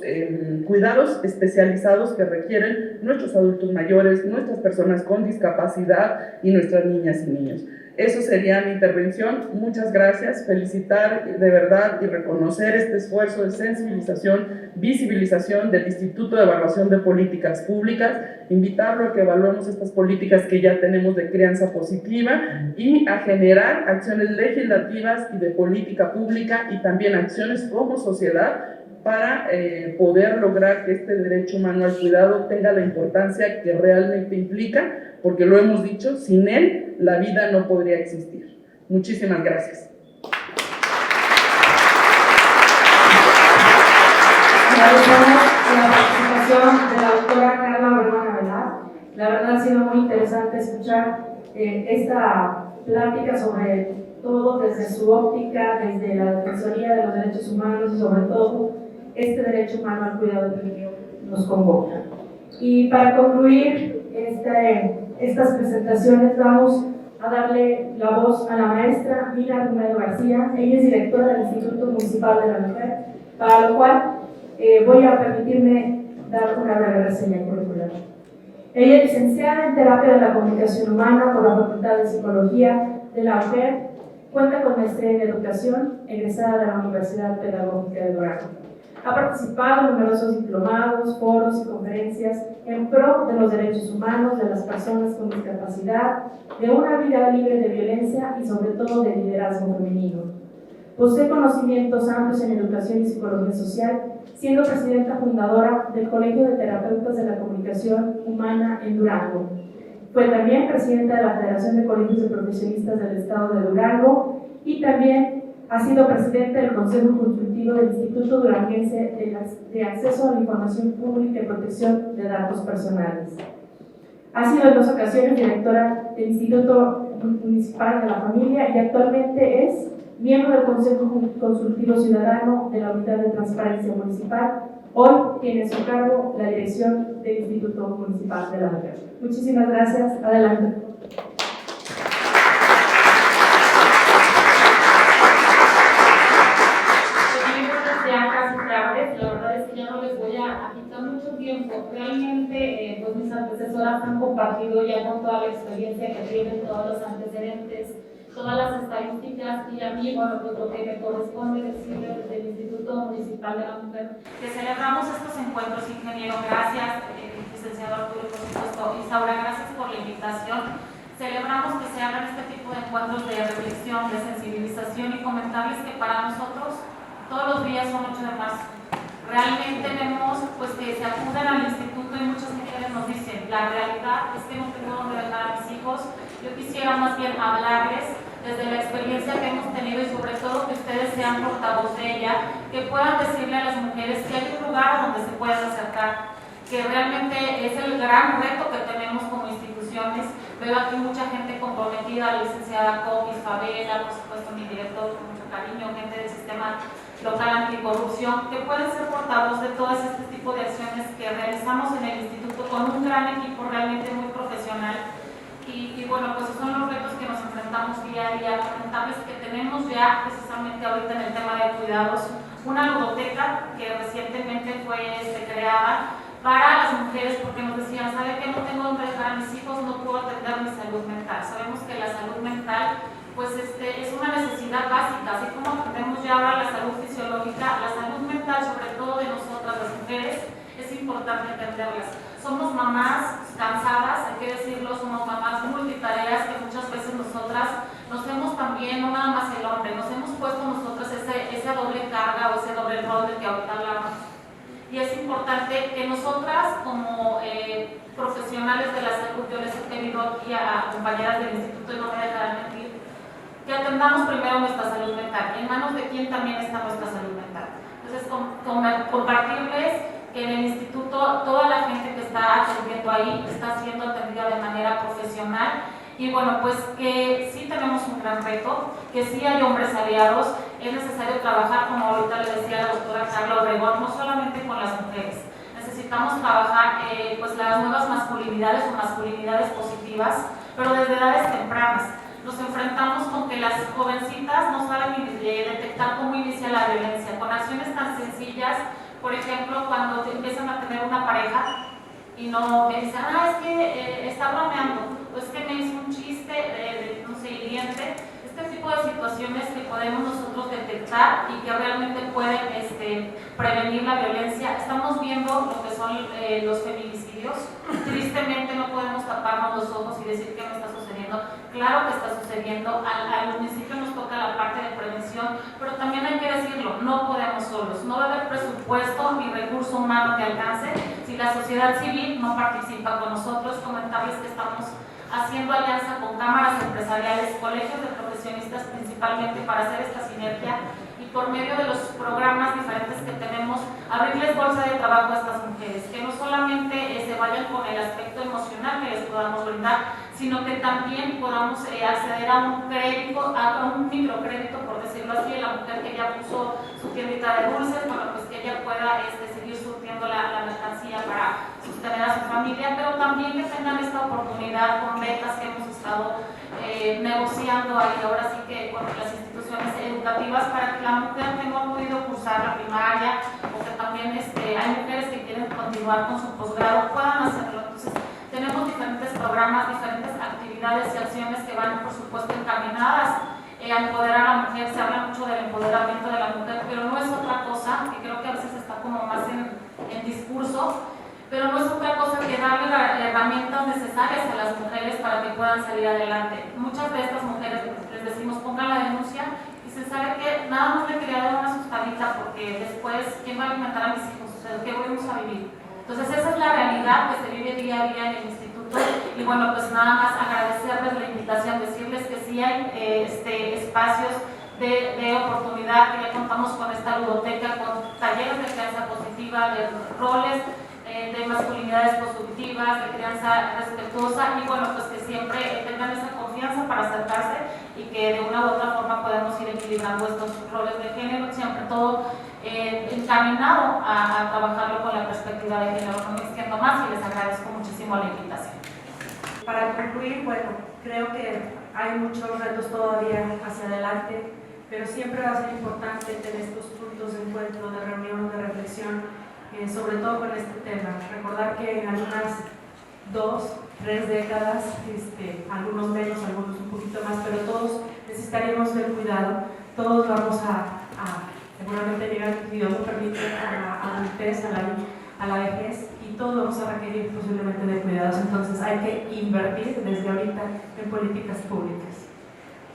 cuidados especializados que requieren nuestros adultos mayores, nuestras personas con discapacidad y nuestras niñas y niños. Eso sería mi intervención. Muchas gracias. Felicitar de verdad y reconocer este esfuerzo de sensibilización, visibilización del Instituto de Evaluación de Políticas Públicas, invitarlo a que evaluemos estas políticas que ya tenemos de crianza positiva y a generar acciones legislativas y de política pública y también acciones como sociedad para poder lograr que este derecho humano al cuidado tenga la importancia que realmente implica, porque lo hemos dicho, sin él la vida no podría existir. Muchísimas gracias. Agradecemos la participación de la doctora Carla Obregón Avelar. La verdad ha sido muy interesante escuchar esta plática sobre todo desde su óptica, desde la Defensoría de los Derechos Humanos y sobre todo este derecho humano al cuidado del niño nos convoca. Y para concluir estas presentaciones vamos a darle la voz a la maestra Mila Romero García. Ella es directora del Instituto Municipal de la Mujer, para lo cual voy a permitirme dar una breve reseña curricular. Ella es licenciada en Terapia de la Comunicación Humana por la Facultad de Psicología de la Mujer, cuenta con maestría en Educación, egresada de la Universidad Pedagógica de Durango. Ha participado en numerosos diplomados, foros y conferencias en pro de los derechos humanos de las personas con discapacidad, de una vida libre de violencia y sobre todo de liderazgo femenino. Posee conocimientos amplios en educación y psicología social, siendo presidenta fundadora del Colegio de Terapeutas de la Comunicación Humana en Durango. Fue también presidenta de la Federación de Colegios de Profesionistas del Estado de Durango y también ha sido presidente del Consejo Consultivo del Instituto Duranguense de Acceso a la Información Pública y Protección de Datos Personales. Ha sido en 2 ocasiones directora del Instituto Municipal de la Familia y actualmente es miembro del Consejo Consultivo Ciudadano de la Unidad de Transparencia Municipal. Hoy tiene a su cargo la dirección del Instituto Municipal de la Mujer. Muchísimas gracias. Adelante. La verdad es que ya no les voy a quitar mucho tiempo. Realmente, pues mis antecesoras han compartido ya con toda la experiencia que tienen, todos los antecedentes, todas las estadísticas, y a mí, bueno, pues lo que me corresponde decirle desde el Instituto Municipal de la Mujer, que celebramos estos encuentros, ingeniero. Gracias, licenciado Arturo, por supuesto. Isaura, gracias por la invitación. Celebramos que se hagan este tipo de encuentros de reflexión, de sensibilización, y comentarles que para nosotros todos los días son mucho de más. Realmente vemos pues que se acuden al instituto y muchas mujeres nos dicen, la realidad es que no tengo dónde dejar a mis hijos. Yo quisiera más bien hablarles desde la experiencia que hemos tenido y sobre todo que ustedes sean portavoz de ella, que puedan decirle a las mujeres que hay un lugar donde se puedan acercar, que realmente es el gran reto que tenemos como instituciones. Veo aquí mucha gente comprometida, la licenciada Coquis, Favela, por supuesto mi director, con mucho cariño, gente del sistema local anticorrupción, que pueden ser portavoz de todo este tipo de acciones que realizamos en el instituto con un gran equipo realmente muy profesional. Y bueno, pues esos son los retos que nos enfrentamos día a día. Comentarles que tenemos ya precisamente ahorita en el tema de cuidados una ludoteca que recientemente fue creada para las mujeres, porque nos decían, ¿sabe qué? No tengo dónde dejar a mis hijos, no puedo atender mi salud mental. Sabemos que la salud mental pues es una necesidad básica, así como atendemos ya ahora la salud fisiológica, la salud mental, sobre todo de nosotras las mujeres, es importante entenderlas. Somos mamás cansadas, hay que decirlo, somos mamás multitareas que muchas veces nosotras nos hemos también, no nada más el hombre, nos hemos puesto nosotras esa doble carga o ese doble rol del que ahorita hablamos. Y es importante que nosotras como profesionales de la salud, yo les he pedido aquí a compañeras del instituto y no me dejarán mentir, que atendamos primero nuestra salud mental. ¿En manos de quién también está nuestra salud mental? Entonces, compartirles que en el instituto toda la gente que está atendiendo ahí está siendo atendida de manera profesional. Y bueno, pues que sí tenemos un gran reto, que sí hay hombres aliados. Es necesario trabajar, como ahorita le decía la doctora Carla Obregón, no solamente con las mujeres. necesitamos trabajar pues las nuevas masculinidades o masculinidades positivas, pero desde edades tempranas. Nos enfrentamos con que las jovencitas no saben detectar cómo inicia la violencia, con acciones tan sencillas, por ejemplo, cuando empiezan a tener una pareja y no me dicen, es que está bromeando, o es que me hizo un chiste, no sé, hiriente. Este tipo de situaciones que podemos nosotros detectar y que realmente pueden prevenir la violencia. Estamos viendo lo que son los feminicidios. Tristemente no podemos taparnos los ojos y decir que no está sucediendo. Claro que está sucediendo. Al municipio nos toca la parte de prevención, pero también hay que decirlo, no podemos solos. No va a haber presupuesto ni recurso humano que alcance si la sociedad civil no participa con nosotros. Comentarles que estamos haciendo alianza con cámaras empresariales, colegios de profesionistas principalmente para hacer esta sinergia y por medio de los programas diferentes que tenemos, abrirles bolsa de trabajo a estas mujeres, que no solamente se vayan con el aspecto emocional que les podamos brindar, sino que también podamos acceder a un crédito, a un microcrédito, por decirlo así, la mujer que ya puso su tiendita de dulces, bueno, pues que ella pueda seguir surtiendo la mercancía para sostener a su familia, pero también que tengan esta oportunidad con becas que hemos estado negociando ahí, ahora sí que con las instituciones educativas para que la mujer que no ha podido cursar la primaria o que también hay mujeres que quieren continuar con su posgrado puedan hacerlo. Entonces, tenemos diferentes programas, diferentes actividades y acciones que van, por supuesto, encaminadas a empoderar a la mujer. Se habla mucho del empoderamiento de la mujer, pero no es otra cosa, que creo que a veces está como más en discurso, pero no es otra cosa que darle las herramientas necesarias a las mujeres para que puedan salir adelante. Muchas de estas mujeres les decimos pongan la denuncia y se sabe que nada más le quería dar una asustadita porque después, ¿quién va a alimentar a mis hijos? O sea, ¿qué vamos a vivir? Entonces esa es la realidad que se vive día a día en el instituto y bueno, pues nada más agradecerles la invitación, decirles que sí hay espacios de oportunidad, que ya contamos con esta ludoteca, con talleres de crianza positiva, de roles, de masculinidades positivas, de crianza respetuosa y bueno, pues que siempre tengan esa confianza para acercarse y que de una u otra forma podemos ir equilibrando estos roles de género, siempre todo encaminado a trabajarlo con la perspectiva de género. No me extiendo más y les agradezco muchísimo la invitación. Para concluir, bueno, creo que hay muchos retos todavía hacia adelante, pero siempre va a ser importante tener estos puntos de encuentro, de reunión, de reflexión, sobre todo con este tema. Recordar que en algunas 2, 3 décadas, algunos menos, algunos un poquito más, pero todos necesitaríamos del cuidado, todos vamos a seguramente llegar, si Dios nos permite, a la adultez, a la vejez, y todos vamos a requerir posiblemente de cuidados. Entonces hay que invertir desde ahorita en políticas públicas.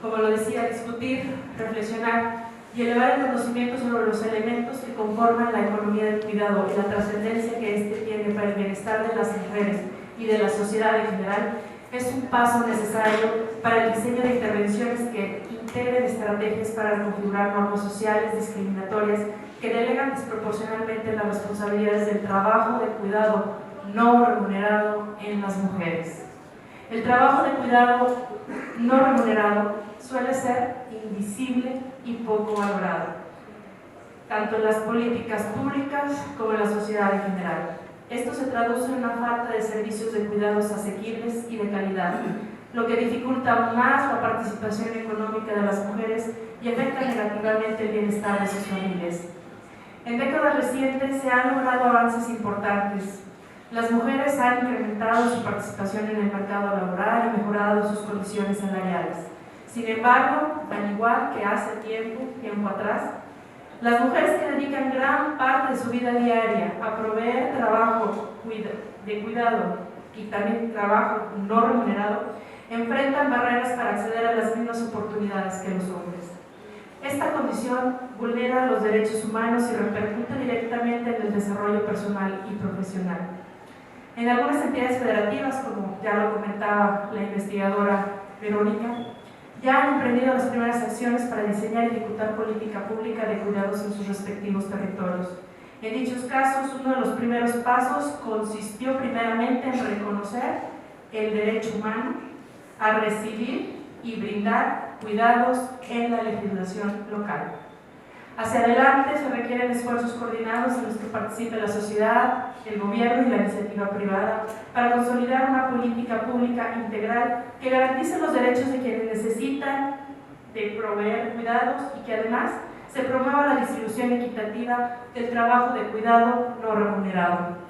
Como lo decía, discutir, reflexionar y elevar el conocimiento sobre los elementos que conforman la economía del cuidado y la trascendencia que éste tiene para el bienestar de las mujeres y de la sociedad en general es un paso necesario para el diseño de intervenciones que integren estrategias para configurar normas sociales discriminatorias que delegan desproporcionalmente las responsabilidades del trabajo de cuidado no remunerado en las mujeres. El trabajo de cuidado no remunerado suele ser invisible y poco valorado, tanto en las políticas públicas como en la sociedad en general. Esto se traduce en una falta de servicios de cuidados asequibles y de calidad, lo que dificulta aún más la participación económica de las mujeres y afecta negativamente el bienestar de sus familias. En décadas recientes se han logrado avances importantes. Las mujeres han incrementado su participación en el mercado laboral y mejorado sus condiciones salariales. Sin embargo, al igual que hace tiempo atrás, las mujeres que dedican gran parte de su vida diaria a proveer trabajo de cuidado y también trabajo no remunerado, enfrentan barreras para acceder a las mismas oportunidades que los hombres. Esta condición vulnera los derechos humanos y repercute directamente en el desarrollo personal y profesional. En algunas entidades federativas, como ya lo comentaba la investigadora Verónica, ya han emprendido las primeras acciones para diseñar y ejecutar política pública de cuidados en sus respectivos territorios. En dichos casos, uno de los primeros pasos consistió primeramente en reconocer el derecho humano a recibir y brindar cuidados en la legislación local. Hacia adelante se requieren esfuerzos coordinados en los que participe la sociedad, el gobierno y la iniciativa privada para consolidar una política pública integral que garantice los derechos de quienes necesitan de proveer cuidados y que además se promueva la distribución equitativa del trabajo de cuidado no remunerado.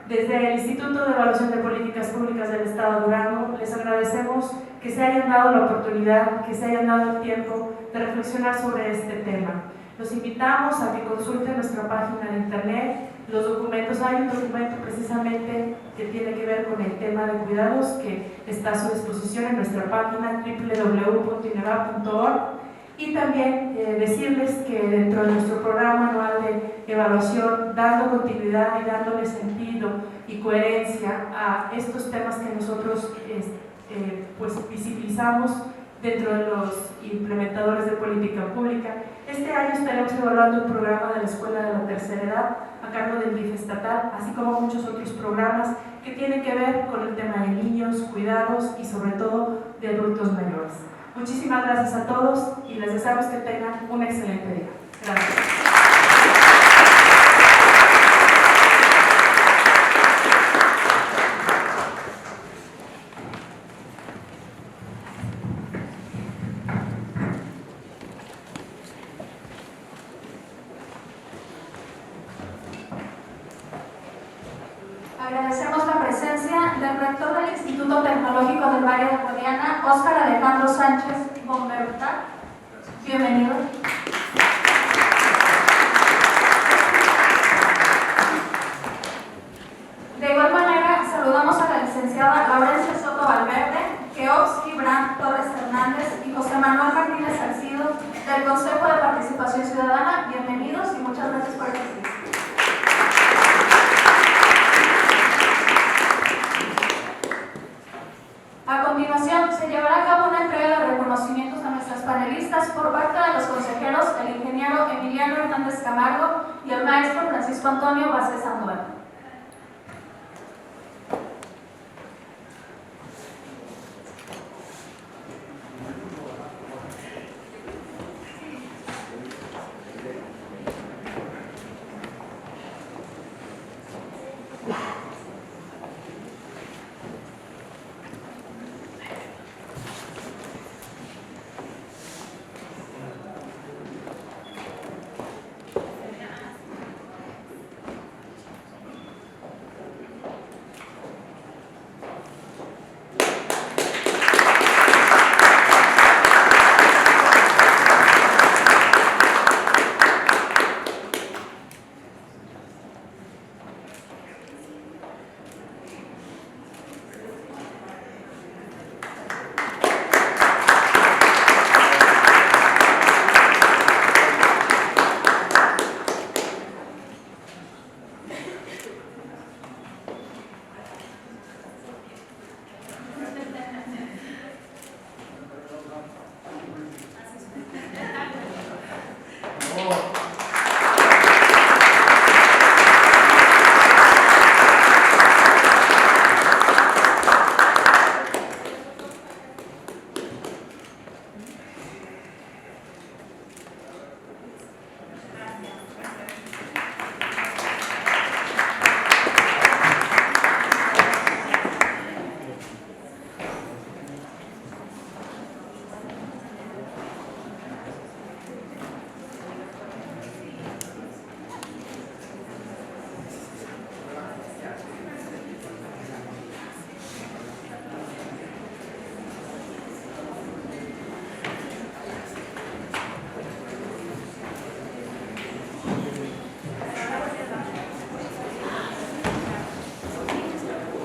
Desde el Instituto de Evaluación de Políticas Públicas del Estado de Durango les agradecemos que se hayan dado la oportunidad, que se hayan dado el tiempo de reflexionar sobre este tema. Los invitamos a que consulten nuestra página de internet, los documentos. Hay un documento precisamente que tiene que ver con el tema de cuidados que está a su disposición en nuestra página www.ineva.org. Y también decirles que dentro de nuestro programa anual de evaluación, dando continuidad y dándole sentido y coherencia a estos temas que nosotros pues visibilizamos dentro de los implementadores de política pública, este año estaremos evaluando un programa de la Escuela de la Tercera Edad a cargo del DIF estatal, así como muchos otros programas que tienen que ver con el tema de niños, cuidados y sobre todo de adultos mayores. Muchísimas gracias a todos y les deseamos que tengan un excelente día. Gracias. Agradecemos la presencia del rector del Instituto Tecnológico del Valle de Guadiana, Óscar Alejandro Sánchez Bomberta. Bienvenido. De igual manera, saludamos a la licenciada Laurencia Soto Valverde, Keops Gibran Torres Hernández y José Manuel Martínez Salcido del Consejo de Participación Ciudadana. Bienvenidos y muchas gracias por existir. A continuación, se llevará a cabo una entrega de reconocimientos a nuestras panelistas por parte de los consejeros, el ingeniero Emiliano Hernández Camargo y el maestro Francisco Antonio Vázquez Sandoval.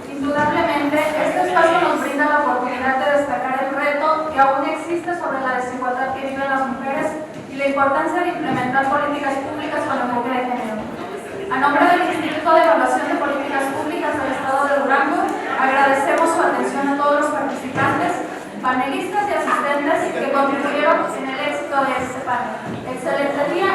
Indudablemente, este espacio nos brinda la oportunidad de destacar el reto que aún existe sobre la desigualdad que viven las mujeres y la importancia de implementar políticas públicas con enfoque de género. A nombre del Instituto de Evaluación de Políticas Públicas del Estado de Durango, agradecemos su atención a todos los participantes, panelistas y asistentes que contribuyeron en el éxito de este panel. Excelente día.